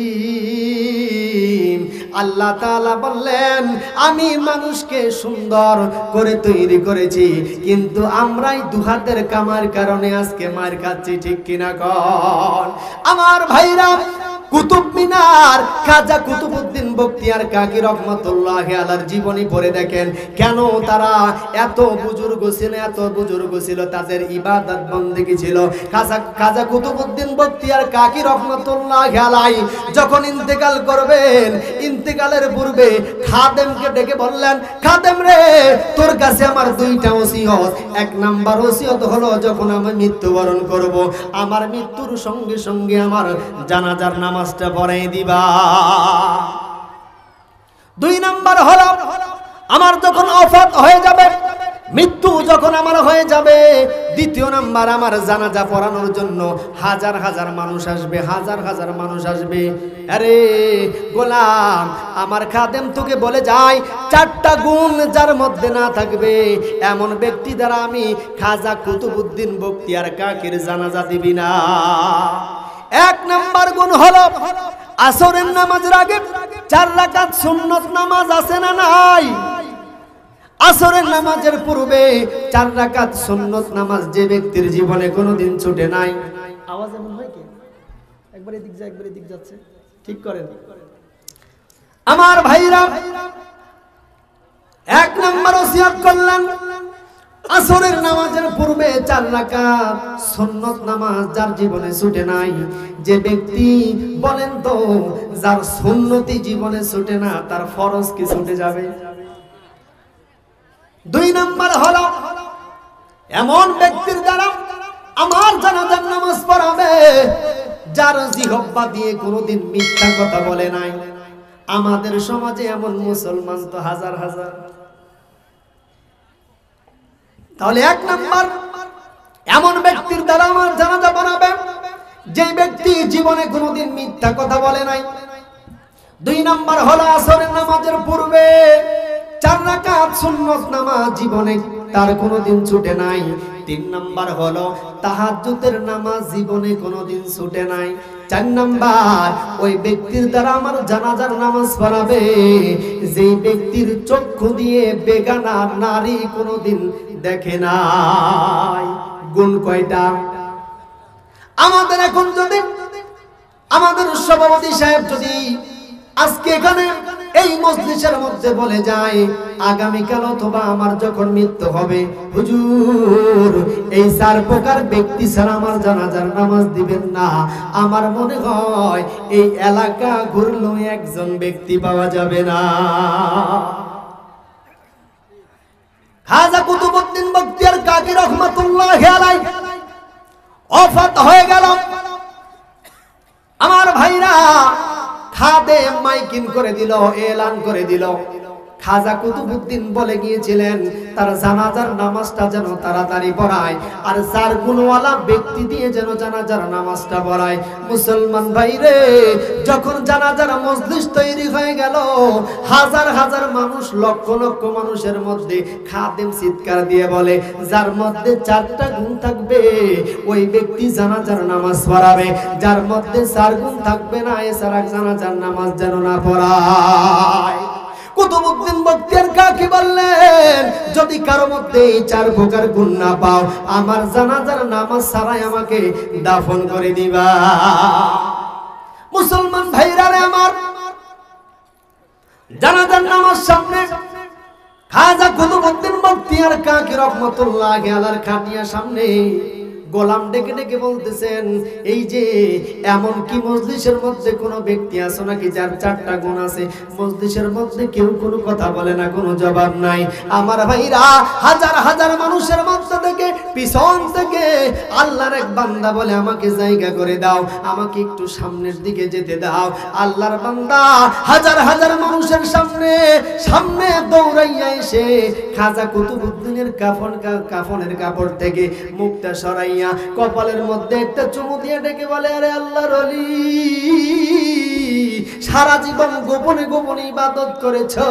আল্লাহ তাআলা বললেন, আমি মানুষকে সুন্দর করে তৈরি করেছি, কিন্তু আমরাই দুহাতের কামার কারণে আজকে মার খাচ্ছি। ঠিক কিনা কন আমার ভাইরা? কুতুব মিনার খাজা কুতুবউদ্দিন বখতিয়ার কাকি রহমাতুল্লাহি আলাইহির জীবনী পড়ে দেখেন, কেন তারা এত বুজুর্গ ছিল, তাদের ইবাদত বন্দেগী ছিল। খাজা কুতুবউদ্দিন বখতিয়ার কাকি রহমাতুল্লাহি আলাইহি যখন ইন্তেকাল করবেন, ইন্তেকালের পূর্বে খাদেমকে ডেকে বললেন, খাদেম রে, তোর কাছে আমার দুইটা ওসিয়ত। এক নাম্বার ওসিয়ত হলো, যখন আমি মৃত্যুবরণ করব, আমার মৃত্যুর সঙ্গে সঙ্গে আমার জানাজার নামাজটা পড়াই দিবা। দুই নাম্বার হলো, আমার যখন ওফাত হয়ে যাবে, মৃত্যু যখন আমার হয়ে যাবে, দ্বিতীয় নাম্বার আমার জানাজা পড়ানোর জন্য হাজার হাজার মানুষ আসবে। আরে গোলাম, আমার খাদেম তোকে বলে যায়, চারটা গুণ যার মধ্যে না থাকবে এমন ব্যক্তি দ্বারা আমি খাজা কুতুবউদ্দিন বখতিয়ার কাকির জানাজা দিবি না। এক নাম্বার গুণ হলো, আসরের নামাজের আগে 4 রাকাত সুন্নত নামাজ আছে না নাই? আসরের নামাজের পূর্বে 4 রাকাত সুন্নত নামাজ যে ব্যক্তির জীবনে কোনোদিন ছুটে নাই। আওয়াজ এমন হয় কি? একবার এদিক যায়, একবার এদিক যাচ্ছে, ঠিক করেন আমার ভাইরা। এক নাম্বার ওসিয়ত করলেন, আসরের নামাজের পূর্বে 4 রাকাত সুন্নত নামাজ যার জীবনে ছুটে নাই, যে ব্যক্তি বলেন তো, যার সুন্নতি জীবনে ছুটে না, তার ফরজ কি ছুটে যাবে? দুই নাম্বার হলো, এমন ব্যক্তির দ্বারা আমার জানাজার নামাজ পড়াবে যার জিহ্বা দিয়ে কোনোদিন মিথ্যা কথা বলে নাই। আমাদের সমাজে এমন মুসলমান তো হাজার হাজার। তাহলে এক নাম্বার, এমন ব্যক্তির দ্বারা আমার জানাজা পড়াবে যে ব্যক্তি জীবনে কোনোদিন মিথ্যা কথা বলে নাই। দুই নাম্বার হলো, আসরের নামাজের পূর্বে 4 রাকাত সুন্নত নামাজ জীবনে তার কোনোদিন ছুটে নাই। 3 নাম্বার হলো, তাহাজ্জুদের নামাজ জীবনে কোনোদিন ছুটে নাই। 4 নাম্বার, ওই ব্যক্তির দ্বারা আমার জানাজার নামাজ পড়াবে যেই ব্যক্তির চক্ষু দিয়ে বেগানা নারী কোনোদিন দেখে নাই। গুণ কয়টা? আমাদের এখন যদি আমাদের সভাপতি সাহেব যদি আজকে এখানে এই মজলিসের মধ্যে বলে যায়, আগামীকাল অথবা আমার যখন মৃত্যু হবে, হুজুর এই 4 প্রকার ব্যক্তি ছাড়া আমার জানাজার নামাজ দিবেন না, আমার মনে হয় এই এলাকা ঘুরলেও একজন ব্যক্তি পাওয়া যাবে না। খাজা কুতুবউদ্দিন বখতিয়ার কাকি রহমাতুল্লাহি আলাইহি ওফাত হয়ে গেল। আমার ভাইরা, খাদেম মাইকিং করে দিল, এলান করে দিল, খাজা কুতুবউদ্দিন বলে গিয়েছিলেন তার জানাজার নামাজটা যেন তাড়াতাড়ি পড়ায়, আর 4 গুণওয়ালা ব্যক্তি দিয়ে যেন জানাজার নামাজটা পড়ায়। মুসলমান ভাইরে, যখন জানাজার মজলিস তৈরি হয়ে গেল, হাজার হাজার মানুষ, লক্ষ লক্ষ মানুষের মধ্যে খাদেম চিৎকার দিয়ে বলে, যার মধ্যে 4টা গুণ থাকবে ওই ব্যক্তি জানাজার নামাজ পড়াবে, যার মধ্যে 4 গুণ থাকবে না এছাড়া জানাজার নামাজ যেন না পড়ায়। কুতুবউদ্দিন বখতিয়ার কাকি বললেন, যদি কারো মধ্যে এই 4 প্রকার গুণ না পাও, আমার জানাজার নামাজ ছাড়াই আমাকে দাফন করে দিবা। মুসলমান ভাইরা রে আমার, জানাজার নামাজ সামনে, খাজা কুতুবউদ্দিন বখতিয়ার কাকি রহমাতুল্লাহি আলাইহির খাটিয়া সামনে, গোলাম ডেকে ডেকে বলতেছেন, এই যে এমন কি মজলিসের মধ্যে কোনো ব্যক্তি আছে নাকি যার 4টা গুণ আছে? মজলিসের মধ্যে কেউ কোনো কথা বলে না, কোনো জবাব নাই। আমার ভাইরা, হাজার হাজার মানুষের মধ্যে থেকে পিছন থেকে আল্লাহর এক বান্দা বলে, আমাকে জায়গা করে দাও, আমাকে একটু সামনের দিকে যেতে দাও। আল্লাহর বান্দা হাজার হাজার মানুষের সামনে দৌড়াইয়া এসে খাজা কুতুবউদ্দিনের কাফনের কাপড় থেকে মুখটা সরাইয়া কপালের মধ্যে একটা চুমু দিয়ে ডেকে বলে, আরে আল্লাহর ওলি, সারা জীবন গোপনে গোপনে ইবাদত করেছো,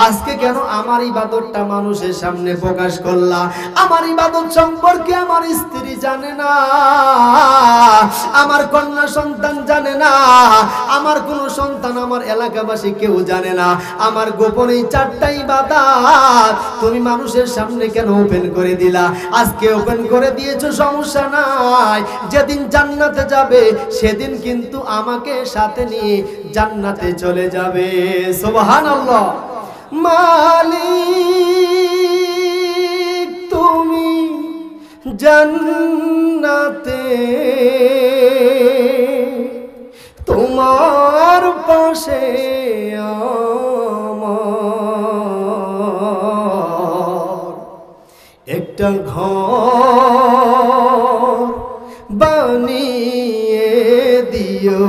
আজকে কেন আমার ইবাদতটা মানুষের সামনে প্রকাশ করলা? আমার ইবাদত সম্পর্কে আমার স্ত্রী জানে না, আমার কন্যা সন্তান জানে না, আমার কোন সন্তান, আমার এলাকাবাসী কেউ জানে না। আমার গোপনে 4টা ইবাদত তুমি মানুষের সামনে কেন ওপেন করে দিলা? আজকে ওপেন করে দিয়েছো, সমস্যা নাই। যেদিন জান্নাতে যাবে সেদিন কিন্তু আমাকে সাথে নিয়ে জান্নাতে চলে যাবে। সুবহানাল্লাহ। মালিক তুমি জান্নাতে, তোমার পাশে আমার একটা ঘর বানিয়ে দিও,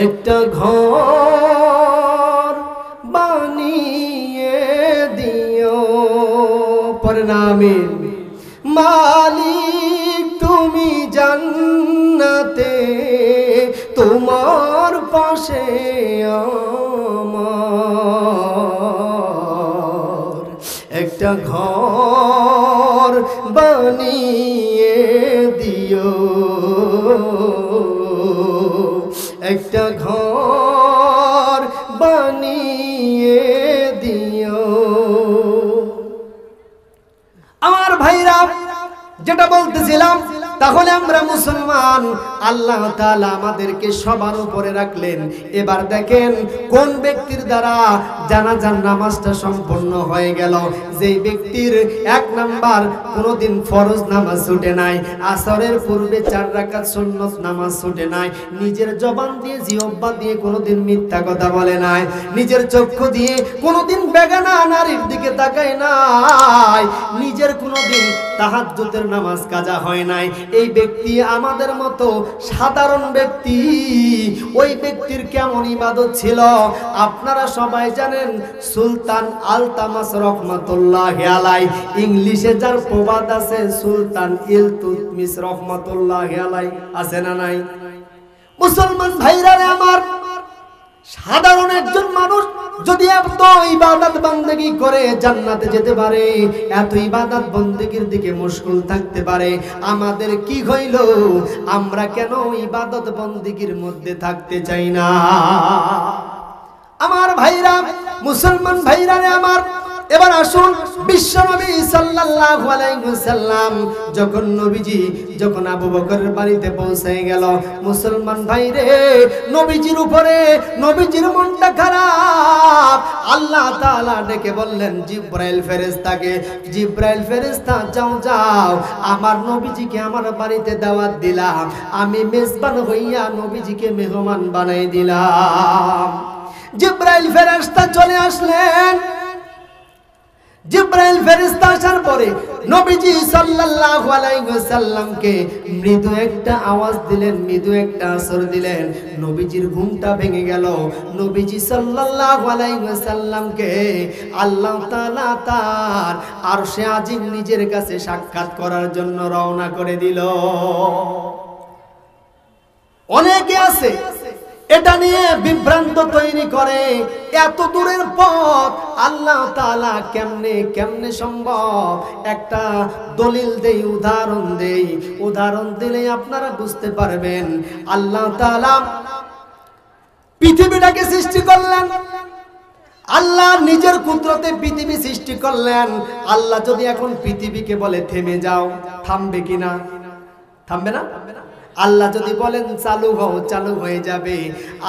একটা ঘর বানিয়ে দিও। পরিণামে মালিক তুমি জান্নাতে, তোমার পাশে আমার একটা ঘর বানিয়ে দিও, একটা ঘর বানিয়ে দিও। আমার ভাইরা, যেটা বলতেছিলাম, তাহলে আমরা মুসলমান, আল্লাহ তাআলা আমাদেরকে সবার উপরে রাখলেন। এবার দেখেন কোন ব্যক্তির দ্বারা জানাজার নামাজটা সম্পন্ন হয়ে গেল। যেই ব্যক্তির 1 নাম্বার কোনোদিন ফরজ নামাজ ছুটে নাই, আসরের পূর্বে 4 রাকাত সুন্নত নামাজ ছুটে নাই, নিজের জবান দিয়ে জিহ্বা দিয়ে কোনোদিন মিথ্যা কথা বলে নাই, নিজের চক্ষু দিয়ে কোনোদিন বেগানা নারীর দিকে তাকায় নাই, নিজের কোনোদিন তাহাজ্জুদের নামাজ কাজা হয় নাই। এই ব্যক্তি আমাদের মতো সাধারণ ব্যক্তি। ওই ব্যক্তির কেমন ইবাদত ছিল আপনারা সবাই জানেন। সুলতান আলতামাস রহমাতুল্লাহি আলাইহি, ইংলিশে যার প্রবাদ আছে সুলতান ইলতুতমিশ রহমাতুল্লাহি আলাইহি, আছে না নাই? মুসলমান ভাইরা আমার, সাধারণ একজন মানুষ যদি এত ইবাদত বন্দেগী করে জান্নাতে যেতে পারে, এত ইবাদত বন্দেগীর দিকে মশগুল থাকতে পারে, আমাদের কি হইল? আমরা কেন ইবাদত বন্দেগীর মধ্যে থাকতে চাই না? আমার ভাইরা, মুসলমান ভাইরা আমার, এবার আসুন বিশ্বনবী সাল্লাল্লাহু আলাইহি ওয়াসাল্লাম যখন আবু বকরের বাড়িতে পৌঁছে গেল, মুসলমান ভাইরে, নবীজির উপরে নবীজির মনটা খারাপ। আল্লাহ তাআলা ডেকে বললেন জিবরাইল ফেরেশতাকে, জিবরাইল ফেরেশতা যাও আমার নবীজিকে আমার বাড়িতে দাওয়াত দিলাম, আমি মেজবান হইয়া নবীজিকে মেহমান বানাই দিলাম। জিবরাইল ফেরেশতা চলে আসলেন। জিবরাইল ফেরেশতা আসার পরে নবীজি সাল্লাল্লাহু আলাইহি ওয়াসাল্লামকে মৃদু একটা আওয়াজ দিলেন, মৃদু একটা আসর দিলেন। নবীজির ঘুমটা ভেঙে গেল। নবীজি সাল্লাল্লাহু আলাইহি ওয়াসাল্লামকে আল্লাহ তাআলা তার আরশে আজিম নিজের কাছে সাক্ষাৎ করার জন্য রওনা করে দিল। অনেকে আছে এটা নিয়ে বিভ্রান্ত তৈরি করে, এত দূরের পথ আল্লাহ তাআলা কেমনে সম্ভব? একটা দলিল দেই, উদাহরণ দিলে আপনারা বুঝতে পারবেন। আল্লাহ তাআলা পৃথিবীটাকে সৃষ্টি করলেন, আল্লাহ নিজের কুদরতে পৃথিবী সৃষ্টি করলেন। আল্লাহ যদি এখন পৃথিবীকে বলে থেমে যাও, থামবে কিনা? থামবে না? আল্লাহ যদি বলেন চালু হও, চালু হয়ে যাবে।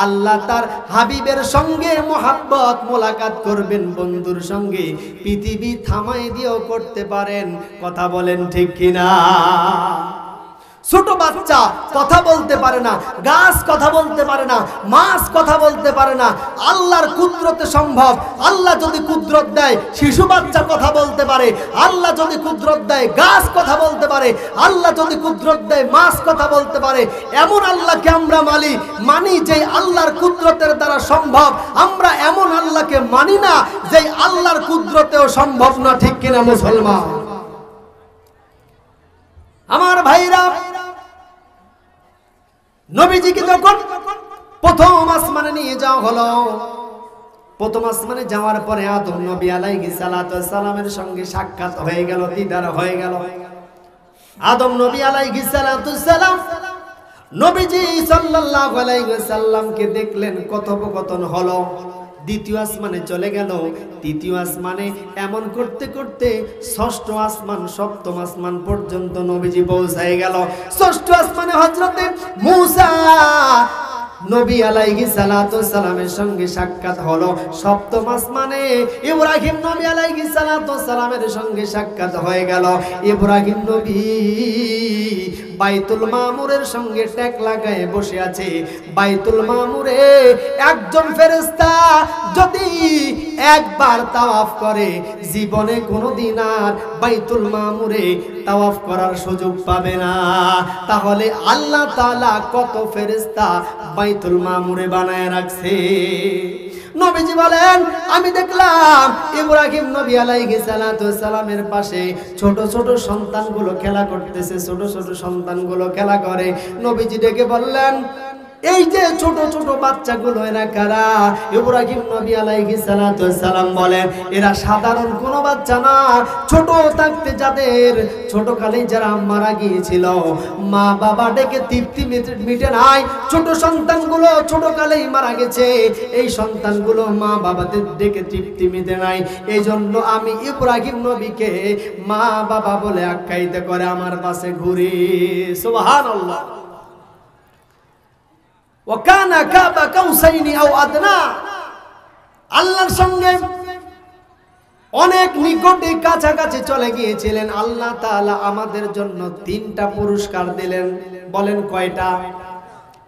আল্লাহ তার হাবিবের সঙ্গে মোহাব্বত মোলাকাত করবেন, বন্ধুর সঙ্গে পৃথিবী থামাই দিয়েও করতে পারেন। কথা বলেন ঠিক কিনা? ছোট বাচ্চা কথা বলতে পারে না, গাছ কথা বলতে পারে না, মাছ কথা বলতে পারে না, আল্লাহর কুদরতে সম্ভব। আল্লাহ যদি কুদরত দেয় শিশু বাচ্চা কথা বলতে পারে, আল্লাহ যদি কুদরত দেয় গাছ কথা বলতে পারে, আল্লাহ যদি কুদরত দেয় মাছ কথা বলতে পারে। এমন আল্লাহকে আমরা মানি যে আল্লাহর কুদরতের দ্বারা সম্ভব। আমরা এমন আল্লাহকে মানি না যে আল্লাহর কুদরতেও সম্ভব না। ঠিক কিনা মুসলমান? আমার ভাইরা, নবীজিকে যখন প্রথম আসমানে নিয়ে যাওয়া হলো, প্রথম আসমানে যাওয়ার পরে আদম নবী আলাইহিস সালাতু ওয়াস সালামের সঙ্গে সাক্ষাৎ হয়ে গেল, দিদার হয়ে গেল। আদম নবী আলাইহিস সালাতু ওয়াস সালাম নবীজি সাল্লাল্লাহু আলাইহি ওয়াসাল্লামকে দেখলেন, কথোপকথন হলো। দ্বিতীয় আসমানে চলে গেল, তৃতীয় আসমানে, এমন করতে করতে ষষ্ঠ আসমান, সপ্তম আসমান পর্যন্ত নবীজি পৌঁছায় গেল। ষষ্ঠ আসমানে হযরতে মূসা নবী আলাইহিস সালাতু ওয়াস সালামের সঙ্গে সাক্ষাৎ হলো। সপ্তম আসমানে ইব্রাহিম নবী আলাইহিস সালাতু ওয়াস সালামের সঙ্গে সাক্ষাৎ হয়ে গেল। ইব্রাহিম নবী বাইতুল মামুরের সঙ্গে ট্যাগ লাগায় বসে আছে। বাইতুল মামুরে একজন ফেরেশতা যদি একবার তাওয়াফ করে, জীবনে কোনোদিন আর বাইতুল মামুরে তাওয়াফ করার সুযোগ পাবে না। তাহলে আল্লাহ তাআলা কত ফেরেশতা বাইতুল মামুরে বানায় রাখছে। নবীজি বলেন, আমি দেখলাম ইব্রাহিম নবী আলাইহিস সালাতু ওয়াস সালামের পাশে ছোট ছোট সন্তানগুলো খেলা করতেছে, ছোট ছোট সন্তানগুলো খেলা করে। নবীজি ডেকে বললেন, এই যে ছোট ছোট বাচ্চাগুলো এরা কারা? ইব্রাহিম নবী আলাইহিস সালাতু ওয়াস সালাম বলেন, এরা সাধারণ কোনো বাচ্চা না। ছোট থাকতে যাদের ছোটকালেই যারা মারা গিয়েছিল, মা বাবা ডেকে তৃপ্তি মিটে নাই, ছোট সন্তানগুলো ছোটকালেই মারা গেছে, এই সন্তানগুলো মা বাবাদের ডেকে তৃপ্তি মিটে নাই। এই জন্য আমি ইব্রাহিম নবীকে মা বাবা বলে আখ্যায়িত করে আমার পাশে ঘুরি। সুবহানাল্লাহ। ওয়াকানা কাবা কাউসাইনি আও আদনা, আল্লাহর সঙ্গে অনেক নিকটে কাছাকাছি চলে গিয়েছিলেন। আল্লাহ তাআলা আমাদের জন্য 3টা পুরস্কার দিলেন। বলেন কয়টা?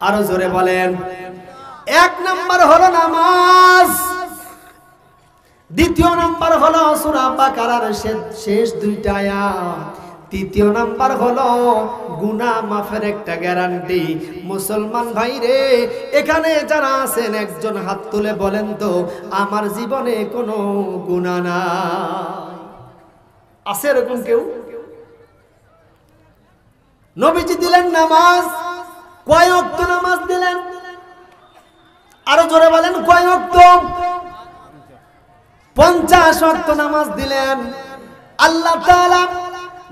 আরো জোরে বলেন। 1 নাম্বার হলো নামাজ, দ্বিতীয় নাম্বার হলো সূরা বাকারার শেষ 2টা আয়াত, তৃতীয় নাম্বার হলো গুনাহ মাফের একটা গ্যারান্টি। মুসলমান ভাইরে, এখানে যারা আছেন একজন হাত তুলে বলেন তো, আমার জীবনে কোনো গুনাহ নাই? আছে এরকম কেউ? নবীজি দিলেন নামাজ। কয় ওয়াক্ত নামাজ দিলেন? আরো জোরে বলেন, কয় ওয়াক্ত? 50 ওয়াক্ত নামাজ দিলেন। আল্লাহ তাআলা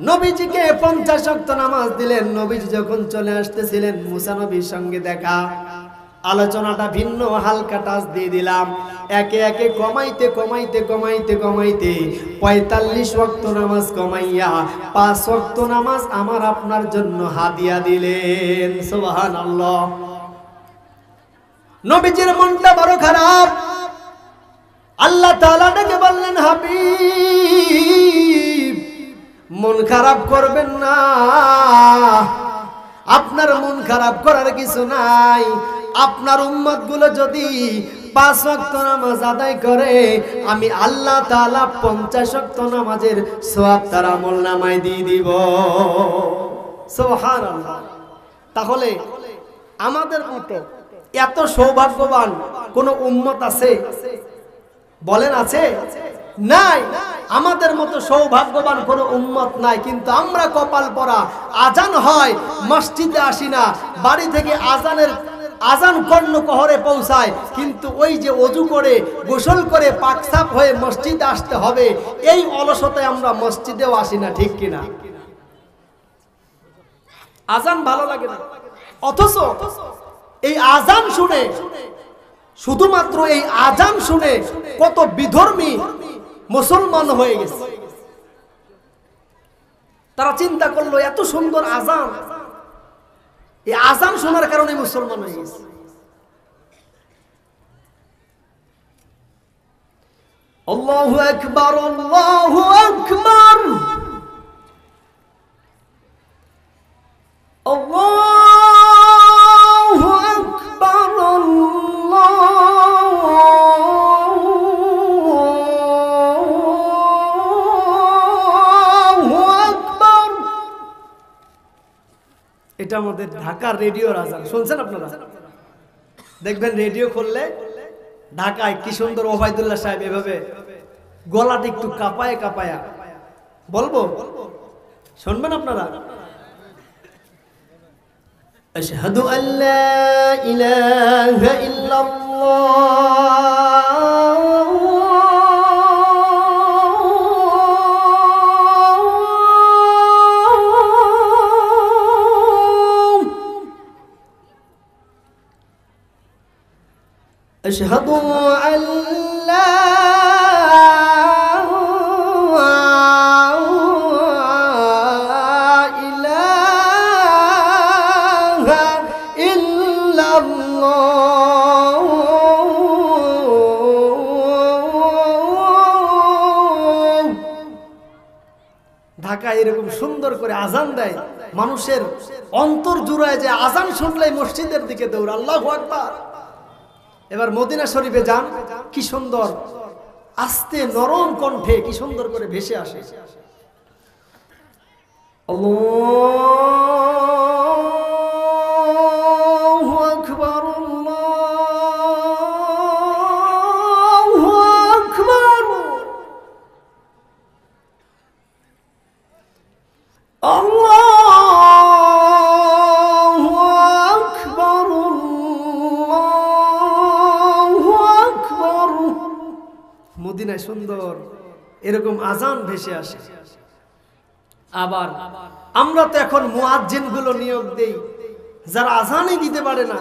নবীজিকে 50 ওয়াক্ত নামাজ দিলেন। নবীজি যখন চলে আসতেছিলেন, মুসা নবীর সঙ্গে দেখা, আলোচনাটা ভিন্ন হালকা টাচ দিয়ে দিলাম। একে একে কমাইতে কমাইতে কমাইতে কমাইতে 45 ওয়াক্ত নামাজ কমাইয়া 5 ওয়াক্ত নামাজ আমার আপনার জন্য হাদিয়া দিলেন। সুবহানাল্লাহ। নবীজির মনটা বড় খারাপ। আল্লাহ তাআলা ডেকে বললেন, হাবিব, মন খারাপ করবেন না, আপনার মন খারাপ করার কিছু নাই। আপনার উম্মতগুলো যদি 5 ওয়াক্ত নামাজ আদায় করে, আমি আল্লাহ তাআলা 50 ওয়াক্ত নামাজের সওয়াব তার আমলনামায় দিয়ে দিব। সুবহানাল্লাহ। তাহলে আমাদের মতো এত সৌভাগ্যবান কোন উম্মত আছে? বলেন আছে? নাই। আমাদের মতো সৌভাগ্যবান কোন উম্মত নাই। কিন্তু আমরা কপাল পরা, আজান হয় মসজিদে আসি না, বাড়ি থেকে আজান কর্ণকহরে পৌঁছায়, কিন্তু ওই যে ওযু করে গোসল করে পাকসাপ হয়ে মসজিদে আসতে হবে, এই অলসতায় আমরা মসজিদেও আসি না। ঠিক কিনা? আজান ভালো লাগে না, অথচ এই আজান শুনে, শুধুমাত্র এই আজান শুনে কত বিধর্মী মুসলমান হয়ে গেছে। তারা চিন্তা করলো, এত সুন্দর আজান, এই আজান শোনার কারণে মুসলমান হয়ে গেছে। আল্লাহু আকবার, আল্লাহু আকবার, আল্লাহু আকবার, আল্লাহু আকবার। এটা আমাদের ঢাকার রেডিওর আজান, শুনছেন আপনারা? দেখবেন রেডিও খুললে ঢাকায় কি সুন্দর ওবায়দুল্লাহ সাহেব এভাবে গলাটা একটু কাঁপায় কাঁপায়া বলবো, শুনবেন আপনারা? আশহাদু আল্লা ইলাহা ইল্লাল্লাহ, আশহাদু আল্লা ঢাকায় এরকম সুন্দর করে আজান দেয়, মানুষের অন্তর জুড়ায় যে আজান শুনলেই মসজিদের দিকে দৌড়। আল্লাহু আকবার। এবার মদিনা শরীফে যান, কি সুন্দর আস্তে নরম কণ্ঠে কি সুন্দর করে ভেসে আসে আল্লাহু আকবার, আল্লাহু আকবার, আল্লাহু আকবার, আল্লাহু আকবার। মদিনায় সুন্দর এরকম আজান ভেসে আসে। আবার আমরা তো এখন মুয়াজ্জিন গুলো নিয়োগ দেই, যারা আজানই দিতে পারে না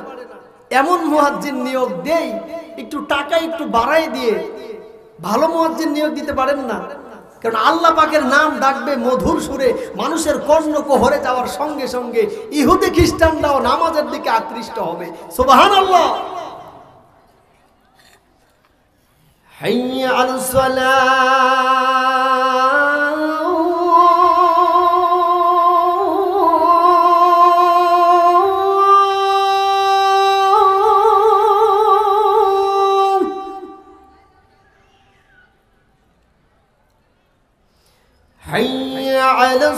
এমন মুয়াজ্জিন নিয়োগ দেই, একটু টাকা একটু বাড়াই দিয়ে। ভালো মুয়াজ্জিন নিয়োগ দিতে পারেন না, কারণ আল্লাহ পাকের নাম ডাকবে মধুর সুরে, মানুষের কর্ণ কোহরে যাওয়ার সঙ্গে সঙ্গে ইহুদি খ্রিস্টানরাও নামাজের দিকে আকৃষ্ট হবে। সুবহানাল্লাহ। হাইয়া আলাস সালাহ, حي على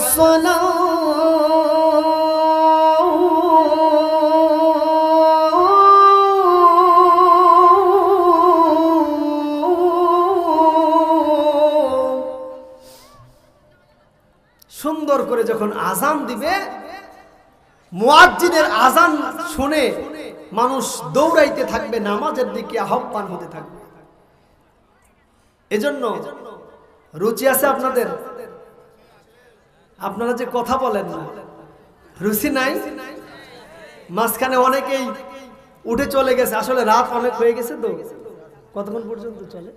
সুন্দর করে যখন আজান দিবে, মুয়াজ্জিনের আজান শুনে মানুষ দৌড়াইতে থাকবে, নামাজের দিকে আহ্বান হতে থাকবে। এজন্য রুচি আছে আপনাদের? আপনারা যে কথা বলেন না, রুচি নাই? মাঝখানে অনেকেই উঠে চলে গেছে, আসলে রাত অনেক হয়ে গেছে তো। কতক্ষণ পর্যন্ত চলে?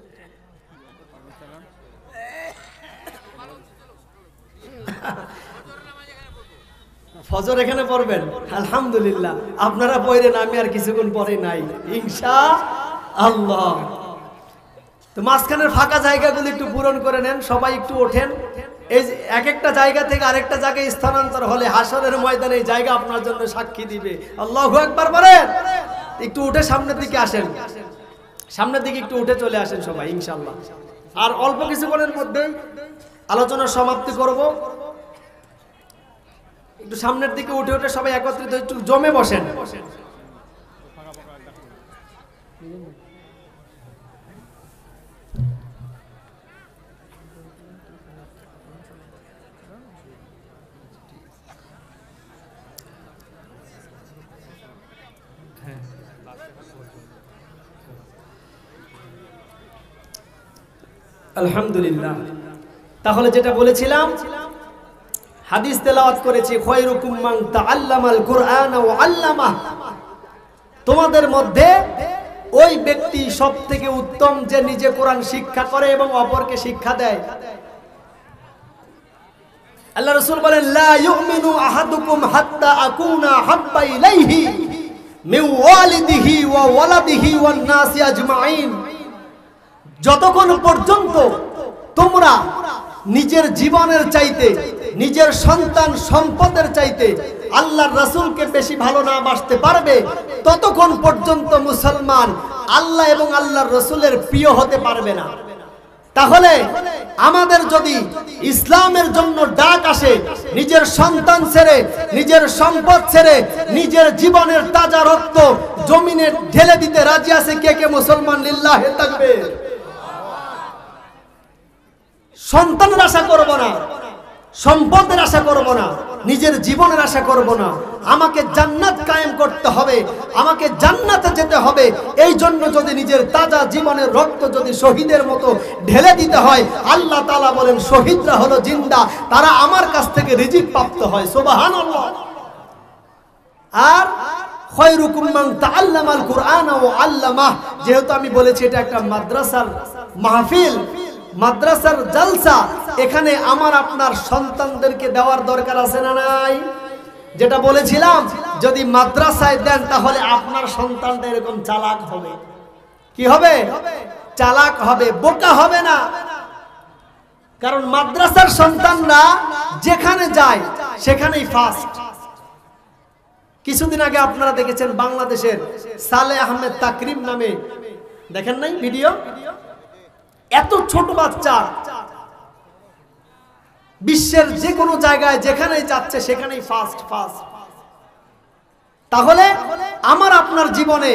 ফজর এখানে পড়বেন? আলহামদুলিল্লাহ, আপনারা পড়েন, আমি আর কিছুক্ষণ পরে নাই ইনশাআল্লাহ। তো মাঝখানের ফাঁকা জায়গাগুলো একটু পূরণ করে নেন, সবাই একটু ওঠেন। এই এক একটা জায়গা থেকে আরেকটা জায়গায় স্থানান্তর হলে হাসরের ময়দানে এই জায়গা আপনার জন্য সাক্ষী দিবে। আল্লাহু আকবার বলেন। একটু উঠে সামনের দিকে আসেন, সামনের দিকে একটু উঠে চলে আসেন সবাই ইনশাআল্লাহ। আর অল্প কিছুক্ষণের মধ্যে আলোচনার সমাপ্তি করব। একটু সামনের দিকে উঠে উঠে সবাই একত্রিত একটু জমে বসেন। আলহামদুলিল্লাহ। তাহলে যেটা বলেছিলাম, হাদিস তেলাওয়াত করেছি, খায়রুকুম মান তাআল্লামাল কুরআন ওয়া আল্লামাহ। তোমাদের মধ্যে ওই ব্যক্তি সবথেকে উত্তম যে নিজে কোরআন শিক্ষা করে এবং অপরকে শিক্ষা দেয়। আল্লাহ রাসূল বলেন লা ইউমিনু আহাদুকুম হাত্তা আকুনা হাব্বা ইলাইহি মিন ওয়ালিদিহি ওয়া ওয়ালাদিহি ওয়ান নাসি আজমাইন। যতক্ষণ পর্যন্ত তোমরা নিজের জীবনের চাইতে, নিজের সন্তান সম্পদের চাইতে আল্লাহর রাসূলকে বেশি ভালো না বাসতে পারবে, ততক্ষণ পর্যন্ত মুসলমান আল্লাহ এবং আল্লাহর রাসূলের প্রিয় হতে পারবে না। তাহলে আমাদের যদি ইসলামের জন্য ডাক আসে, নিজের সন্তান ছেড়ে, নিজের সম্পদ ছেড়ে, নিজের জীবনের তাজা রক্ত জমিনে ঢেলে দিতে রাজি আছে কে কে মুসলমান? লিল্লাহি তাকবীর। সন্তানের আশা করব না, সম্পদের আশা করব না, নিজের জীবনের আশা করব না। আমাকে জান্নাত কায়েম করতে হবে, আমাকে জান্নাতে যেতে হবে। এই জন্য যদি নিজের তাজা জীবনের রক্ত যদি শহীদের মতো ঢেলে দিতে হয়, আল্লাহ তাআলা বলেন শহীদরা হলো জিন্দা, তারা আমার কাছ থেকে রিজিক প্রাপ্ত হয়। সুবহানাল্লাহ। আর খায়রুকুম মান তাআল্লামাল কুরআন ওয়া আল্লামাহ, যেহেতু আমি বলেছি এটা একটা মাদ্রাসার মাহফিল, মাদ্রাসার জলসা, এখানে আমার আপনার সন্তানদেরকে দেওয়ার দরকার আছে না নাই? যেটা বলেছিলাম, যদি মাদ্রাসায় দেন তাহলে আপনার সন্তানটা এরকম চালাক হবে। কি হবে? চালাক হবে, বোকা হবে না। কারণ মাদ্রাসার সন্তানরা যেখানে যায় সেখানেই ফার্স্ট। কিছুদিন আগে আপনারা দেখেছেন বাংলাদেশের সালেহ আহমেদ তাকরিম নামে, দেখেন নাই ভিডিও? এত ছোট বাচ্চা বিশ্বের যে কোনো জায়গায় যেখানেই যাচ্ছে সেখানেই ফার্স্ট। তাহলে আমার আপনার জীবনে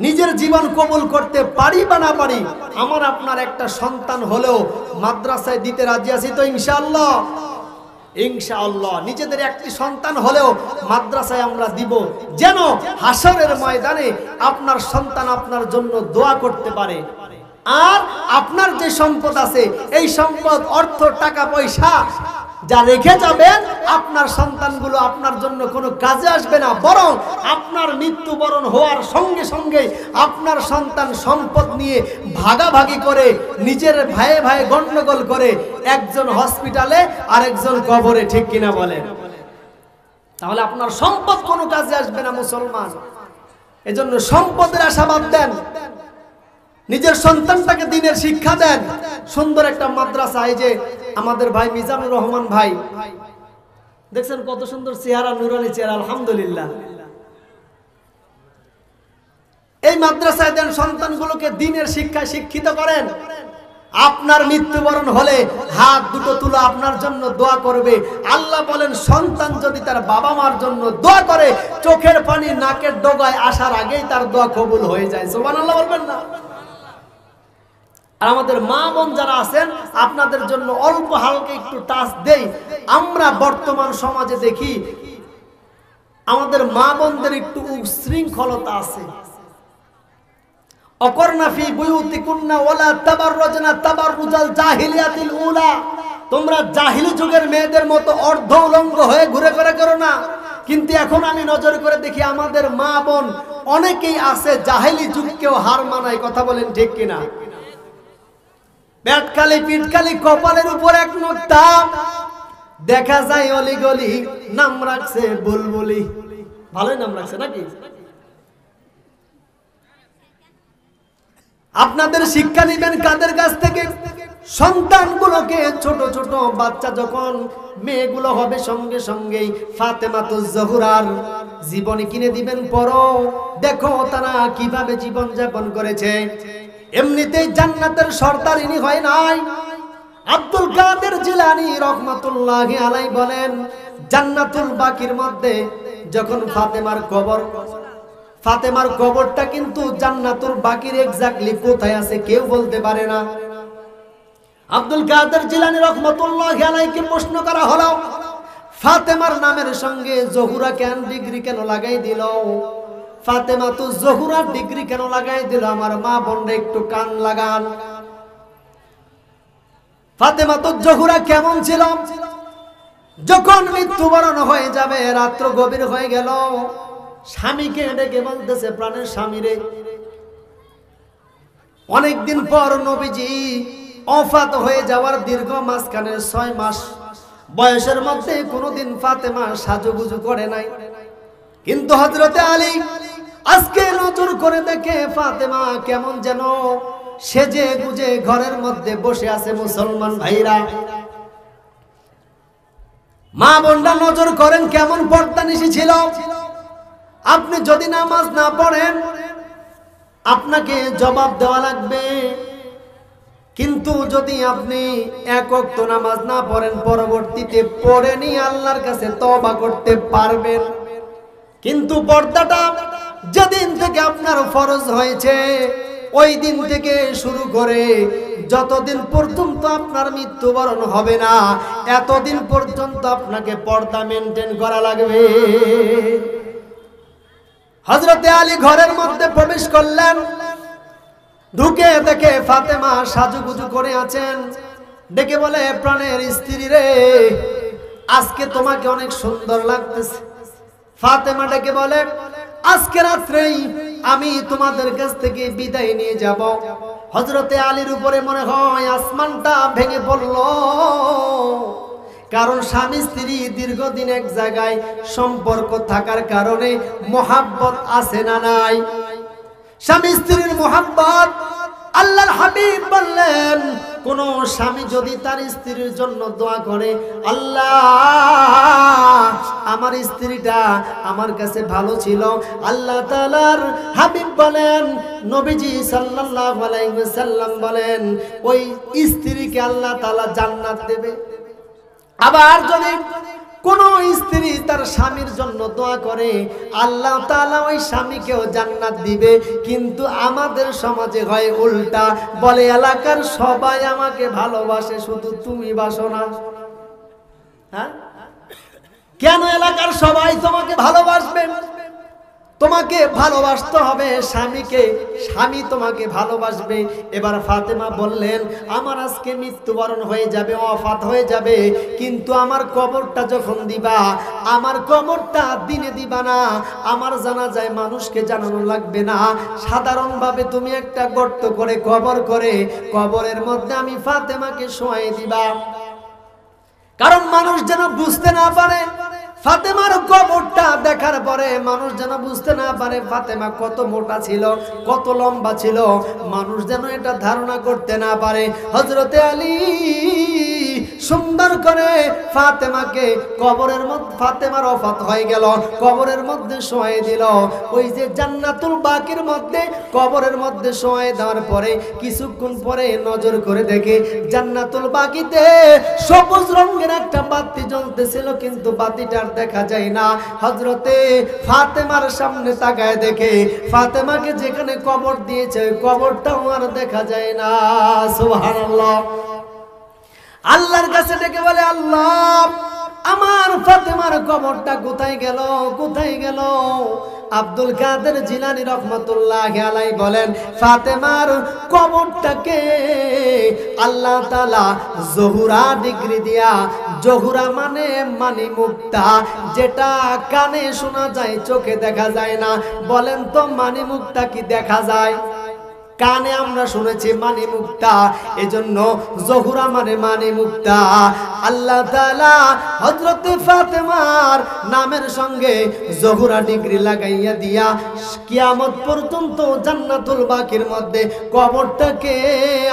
নিজের জীবন কবুল করতে পারি বা না পারি, আমার আপনার একটা সন্তান হলেও মাদ্রাসায় দিতে রাজি আছি তো ইনশাআল্লাহ? ইনশাআল্লাহ নিজেদের একটি সন্তান হলেও মাদ্রাসায় আমরা দিব, যেন হাসরের ময়দানে আপনার সন্তান আপনার জন্য দোয়া করতে পারে। আর আপনার যে সম্পদ আছে, এই সম্পদ অর্থ টাকা পয়সা যা রেখে যাবেন, আপনার সন্তানগুলো আপনার জন্য কোনো কাজে আসবে না, বরং আপনার মৃত্যুবরণ হওয়ার সঙ্গে সঙ্গে আপনার সন্তান সম্পদ নিয়ে ভাগাভাগি করে নিজের ভাইয়ে ভাইয়ে গন্ডগোল করে একজন হসপিটালে আর একজন কবরে। ঠিক কিনা বলেন? তাহলে আপনার সম্পদ কোনো কাজে আসবে না মুসলমান। এজন্য সম্পদের আশাবাদ দেন, নিজের সন্তানটাকে দ্বীনের শিক্ষা দেন। সুন্দর একটা মাদ্রাসা, এই যে আমাদের ভাই মিজানুর রহমান ভাই, দেখছেন কত সুন্দর চেহারা, নুরানি চেহারা, আলহামদুলিল্লাহ। এই মাদ্রাসায় দেন, সন্তানগুলোকে দ্বীনের শিক্ষায় শিক্ষিত করেন। আপনার মৃত্যুবরণ হলে হাত দুটো তুলে আপনার জন্য দোয়া করবে। আল্লাহ বলেন সন্তান যদি তার বাবা মার জন্য দোয়া করে, চোখের পানি নাকের ডগায় আসার আগেই তার দোয়া কবুল হয়ে যায়। সুবহানাল্লাহ বলবেন না? আর আমাদের মা বোন যারা আছেন, আপনাদের জন্য অল্প হালকা একটু টাচ দেই। আমরা বর্তমান সমাজে দেখি আমাদের মা বোনদের একটু উশৃঙ্খলতা আছে। অকরনা ফি বুয়ুতিকুন্না ওয়ালা তাবাররুজনা তাবাররুজাল জাহিলিয়াতিল উলা, তোমরা জাহিলি যুগের মেয়েদের মতো অর্ধ উলঙ্গ হয়ে ঘুরে ঘুরে করো না। কিন্তু এখন আমি নজর করে দেখি আমাদের মা বোন অনেকেই আছে জাহিলি যুগকেও হার মানায়। কথা বলেন ঠিক কিনা? পেটকালি পিটকালি, কপালের উপর এক নোকটা, দেখা যায় অলি গলি, নাম রাখছে বুলবুলি। ভালোই নাম রাখছে নাকি? আপনাদের শিক্ষা নেবেন কাদের কাছ থেকে? সন্তানগুলোকে, ছোট ছোট বাচ্চা যখন মেয়েগুলো হবে, সঙ্গে সঙ্গেই ফাতেমাতুজ জোহরার জীবনী কিনে দিবেন, পড়ো, দেখো তারা কিভাবে জীবন যাপন করেছে। এমনিতেই জান্নাতের সর্দারিনী হয় নাই। আব্দুল কাদের জিলানী রহমাতুল্লাহি আলাইহি বলেন, জান্নাতুল বাকির মধ্যে যখন ফাতেমার কবরটা কিন্তু জান্নাতুল বাকির এক্স্যাক্টলি কোথায় আছে কেউ বলতে পারে না। আব্দুল কাদের জিলানী রহমাতুল্লাহি আলাইহিকে প্রশ্ন করা হলো, ফাতেমার নামের সঙ্গে জোহরা কেন ডিগ্রি কেন লাগাই দিল? ফাতেমা তো জোহরার ডিগ্রি কেন লাগাই দিল? আমার মা বোনরা একটু কান লাগান। ফাতেমা তো জোহরা কেমন ছিল? যখন মৃত্যুবরণ হয়ে যাবে, রাত্র গভীর হয়ে গেল, স্বামীকে ডেকে বলতেছে, প্রাণের স্বামী রে, অনেকদিন পর নবীজি ওফাত হয়ে যাওয়ার দীর্ঘ মাঝখানে 6 মাস বয়সের মধ্যে কোনোদিন ফাতেমা সাজুগুজু করে নাই, কিন্তু হযরতে আলী আজকে নজর করে দেখে ফাতেমা কেমন যেন সেজে গুজে ঘরের মধ্যে বসে আছে। মুসলমান ভাইরা, মা বোনরা নজর করেন কেমন পর্দানিশী ছিল। আপনি যদি নামাজ না পড়েন আপনাকে জবাব দেওয়া লাগবে, কিন্তু যদি আপনি এক ওয়াক্ত নামাজ না পড়েন পরবর্তীতে পড়ে নিয়ে আল্লাহর কাছে তওবা করতে পারবেন। কিন্তু পর্দাটা যেদিন থেকে আপনার ফরজ হয়েছে ওই দিন থেকে শুরু করে যতদিন পর্যন্ত আপনার মৃত্যুবরণ হবে না এতদিন পর্যন্ত আপনাকে পর্দা মেনটেন করা লাগবে। হযরতে আলী ঘরের মধ্যে প্রবেশ করলেন, ঢুকে দেখে ফাতেমা সাজুগুজু করে আছেন। ডেকে বলে, প্রাণের স্ত্রী রে, আজকে তোমাকে অনেক সুন্দর লাগতেছে। ফাতেমা ডেকে বলে, আজকে রাত্রেই আমি তোমাদের কাছ থেকে বিদায় নিয়ে যাব। হযরতে আলীর উপরে মনে হয় আসমানটা ভেঙে পড়ল, কারণ স্বামী স্ত্রী দীর্ঘদিন এক জায়গায় সম্পর্ক থাকার কারণে মোহাব্বত আছে না নাই? স্বামী স্ত্রীর মোহাব্বত, আল্লাহর হাবিব বললেন কোন স্বামী যদি তার স্ত্রীর জন্য দোয়া করে, আল্লাহ আমার স্ত্রীটা আমার কাছে ভালো ছিল, আল্লাহ তাআলার হাবিব বলেন, নবীজি সাল্লাল্লাহু আলাইহি ওয়াসাল্লাম বলেন, ওই স্ত্রীকে আল্লাহ তাআলা জান্নাত দেবে। আবার যদি কোন স্ত্রী তার স্বামীর জন্য দোয়া করে, আল্লাহ তাআলা ওই স্বামীকেও জান্নাত দিবে। কিন্তু আমাদের সমাজে হয় উল্টা, বলে এলাকার সবাই আমাকে ভালোবাসে, শুধু তুমি বাসো না। হ্যাঁ, কেন এলাকার সবাই তোমাকে ভালোবাসবে? তোমাকে ভালোবাসতে হবে স্বামীকে, স্বামী তোমাকে ভালোবাসবে। এবার ফাতেমা বললেন, আমার আজকে মৃত্যুবরণ হয়ে যাবে, ওয়াফাত হয়ে যাবে, কিন্তু আমার কবরটা যখন দিবা, আমার কবরটা দিনে দিবা না, আমার জানাজায় মানুষকে জানানো লাগবে না, সাধারণভাবে তুমি একটা গর্ত করে কবর করে কবরের মধ্যে আমি ফাতেমাকে শোয়াই দিবা, কারণ মানুষ যেন বুঝতে না পারে। ফাতেমার কবরটা দেখার পরে মানুষ যেন বুঝতে না পারে ফাতেমা কত মোটা ছিল, কত লম্বা ছিল, মানুষ যেন এটা ধারণা করতে না পারে। হযরতে আলী সুন্দর করে ফাতেমাকে কবরের মধ্যে, ফাতেমার ওফাত হয়ে গেল, কবরের মধ্যে শোয়াই দিল। ওই যে জান্নাতুল বাকির মধ্যে কবরের মধ্যে শোয়াই দেওয়ার পরে কিছুক্ষণ পরে নজর করে দেখে জান্নাতুল বাকিতে সবুজ রঙের একটা বাতি জ্বলতেছিল, কিন্তু বাতিটার দেখা যায় না। হযরতে ফাতেমার সামনে তাকায় দেখে ফাতেমাকে যেখানে কবর দিয়েছে ওই কবরটাও আর দেখা যায় না। সুবহানাল্লাহ। আল্লাহর কাছে ডেকে বলে, আল্লাহ আমার ফাতেমার কবরটা কোথায় গেল, কোথায় গেল? আব্দুল কাদের জিলানী রহমাতুল্লাহি আলাইহি বলেন, ফাতেমার কবরটাকে আল্লাহ তাআলা জহুরা ডিগ্রি দিয়া, জহুরা মানে মানি মুক্তা, যেটা কানে শোনা যায় চোখে দেখা যায় না। বলেন তো মানি মুক্তা কি দেখা যায়? কানে আমরা শুনেছি মানি মুক্তা, এজন্য জহুরা মানে মানি মুক্তা। আল্লাহ তাআলা হযরত ফাতেমার নামের সঙ্গে জহুরা ডিগ্রি লাগাইয়া দিয়া কিয়ামত পর্যন্ত জান্নাতুল বাকির মধ্যে কবরটাকে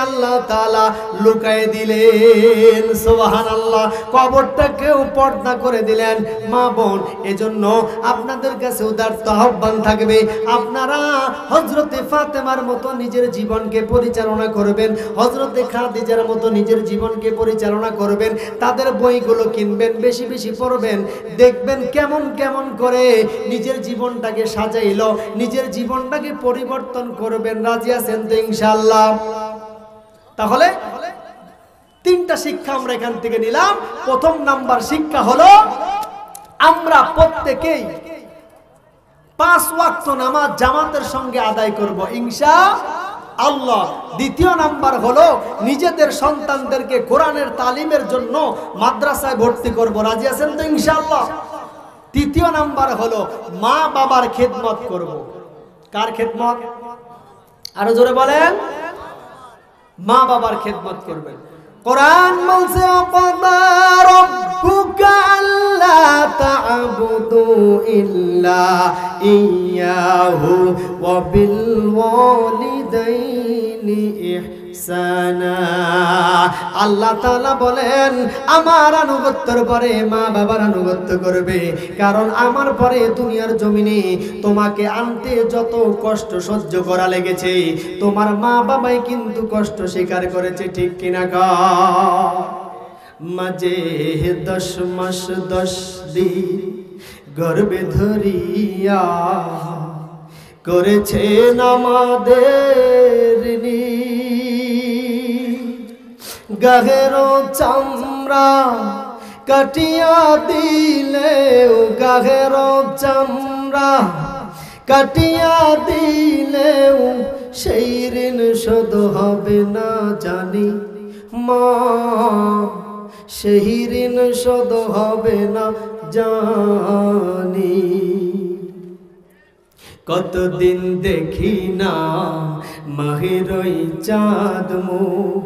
আল্লাহ তাআলা লুকায়ে দিলেন। সুবহানাল্লাহ। কবরটাকেও পর্দা করে দিলেন। মা বোন, এজন্য আপনাদের কাছে উদারত আহ্বান থাকবে, আপনারা হযরত ফাতেমার মতো নিজের জীবনকে পরিচালনা করবেন, হযরতে খাদিজার মতো নিজের জীবনকে পরিচালনা করবেন। তাদের বইগুলো কিনবেন, বেশি বেশি পড়বেন, দেখবেন কেমন কেমন করে নিজের জীবনটাকে সাজাইলো, নিজের জীবনটাকে পরিবর্তন করবেন। রাজি আছেন তো ইনশাআল্লাহ? তাহলে তিনটা শিক্ষা আমরা এখান থেকে নিলাম। প্রথম নাম্বার শিক্ষা হলো আমরা প্রত্যেকেই 5 ওয়াক্ত নামাজ জামাতের সঙ্গে আদায় করব ইনশাআল্লাহ। দ্বিতীয় নাম্বার হলো নিজেদের সন্তানদেরকে কোরআনের তালিমের জন্য মাদ্রাসায় ভর্তি করব। রাজি আছেন তো ইনশাআল্লাহ? তৃতীয় নাম্বার হলো মা বাবার খেদমত করব। কার খেদমত? আরো জোরে বলেন। মা বাবার খেদমত করবেন। কোরআন বলছে ওয়াকাদা রাব্বুকা আল্লা তা'বুদু ইল্লা ইয়াহু ওয়া বিল ওয়ালিদাইনি ইহসানা। আল্লাহ তাআলা বলেন আমার আনুগত্যের পরে মা বাবার আনুগত্য করবে, কারণ আমার পরে দুনিয়ার জমিনে তোমাকে আনতে যত কষ্ট সহ্য করা লেগেছে তোমার মা বাবাই কিন্তু কষ্ট স্বীকার করেছে, ঠিক কিনা কও? মাঝে 10 মাস 10 দিন গর্ভে ধরিয়া করেছেন আমাদের গাহের চামড়া কাটিয়া দিলেও, গাহের চামড়া কাটিয়া দিলেও সেই ঋণ শোধ হবে না জানি মা, সেই ঋণ শোধ হবে না জানি। কতদিন দেখি না মাহের ওই চাঁদ মুখ,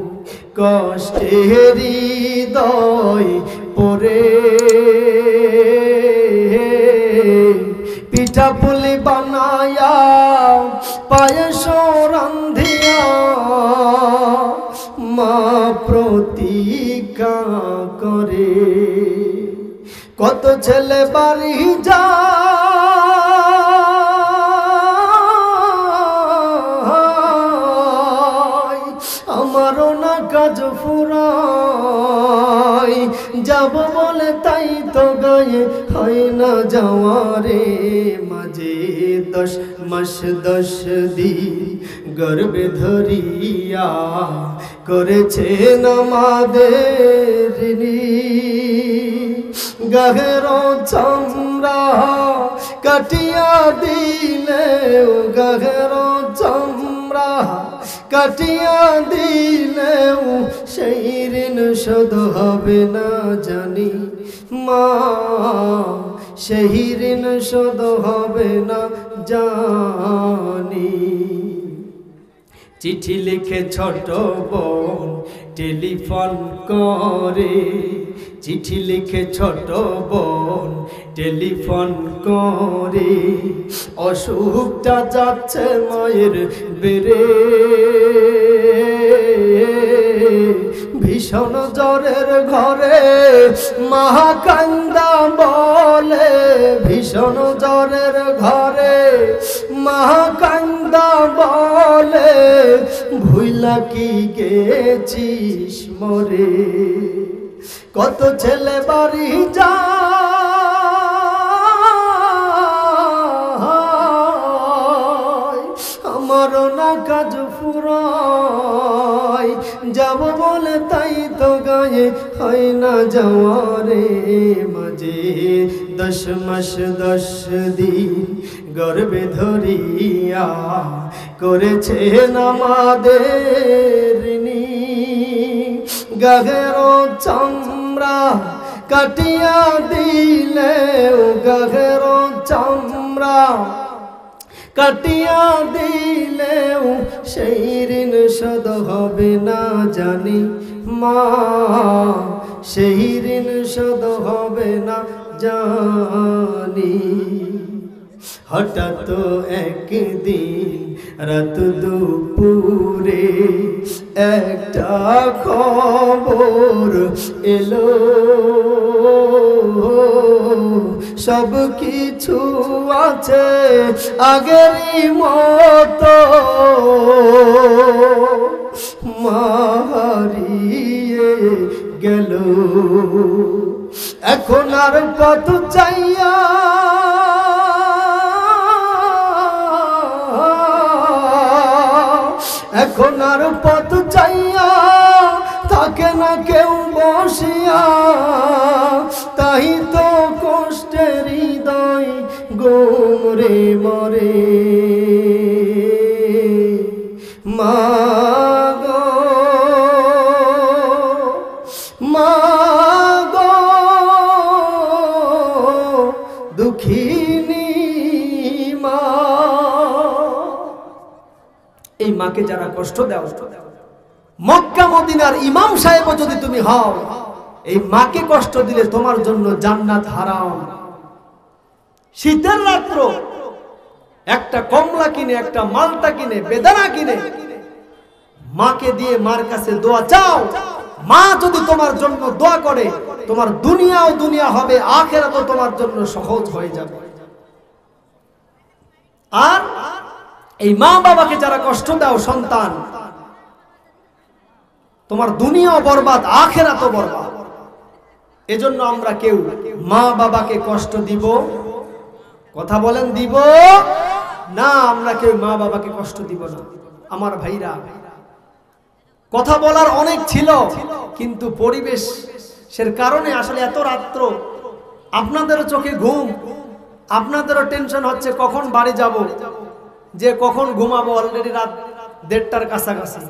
কষ্টের হৃদয় পরে পিঠা পুলি বানায়া পায়েস রান্ধিয়া মা প্রতীক্ষা করে। কত ছেলে বাড়ি যায় আমারও না কাজ ফুরাই, যাব বলে তাই তো গায়ে হয় না যাওয়ারে। মাঝে 10 মাস 10 দিন গর্ভে ধরিয়া করেছেন আমাদের গাহের চামড়া কাটিয়া দিলেও, গাহের চামড়া কাটিয়া দিলেও সেই ঋণ শোধ হবে না জানি মা, সেই ঋণ শোধ হবে না জানি। চিঠি লিখে ছোট বোন টেলিফোন করে, চিঠি লিখে ছোট বোন টেলিফোন করে, অসুখটা যাচ্ছে মায়ের বেড়ে, ভীষণ জ্বরের ঘরে মা কান্দা বলে, ভীষণ জ্বরের ঘরে মা কান্দা বলে, ভুইলা কি গেছিস মরে। কত ছেলে বাড়ি যায় আমারও না কাজ ফুরাই, যাব বলে তাই তো গায়ে হয় না যাওয়ারে। মাঝে 10 মাস 10 দিন গর্ভে ধরিয়া করেছেন আমাদের গাহের চামড়া কাটিয়া দিলেও, গাহের চামড়া কাটিয়া দিলেও সেই ঋণ শোধ হবে না জানি মা, সেই ঋণ শোধ হবে না জানি। হঠাৎ একদিন রাত দুপুরে একটা খবর এলো, সব কিছু আছে আগেরই মতো, মা হারিয়ে গেল। এখন আর পথ চাইয়া এখন আর পথ চাইয়া থাকে না কেউ বসিয়া, তাই তো কষ্টের হৃদয় গোমরে মরে। মা গো মা গো দুঃখিনী মা। এই মাকে যারা কষ্ট দেও মক্কা মদিনার ইমাম সাহেব যদি তুমি হও, এই মাকে কষ্ট দিলে তোমার জন্য জান্নাত হারাম। শীতের রাত্র একটা কমলা কিনে, একটা মালটা কিনে, বেদানা কিনে মাকে দিয়ে মার কাছে দোয়া চাও। মা যদি তোমার জন্য দোয়া করে, তোমার দুনিয়াও দুনিয়া হবে, আখিরাতও তোমার জন্য সহজ হয়ে যাবে। আর এই মা বাবাকে যারা কষ্ট দাও সন্তান, তোমার দুনিয়াও বরবাদ, আখিরাতও বরবাদ। এজন্য আমরা কেউ মা বাবাকে কষ্ট দিব, কথা বলেন, দিব না? আমরা কেউ মা বাবাকে কষ্ট দিব না। আমার ভাইরা, কথা বলার অনেক ছিল, কিন্তু পরিবেশের কারণে আসলে এত রাত্র, আপনাদেরও চোখে ঘুম, আপনাদেরও টেনশন হচ্ছে কখন বাড়ি যাব, যে কখন ঘুমাবো। অলরেডি রাত 1:30টার কাছাকাছি।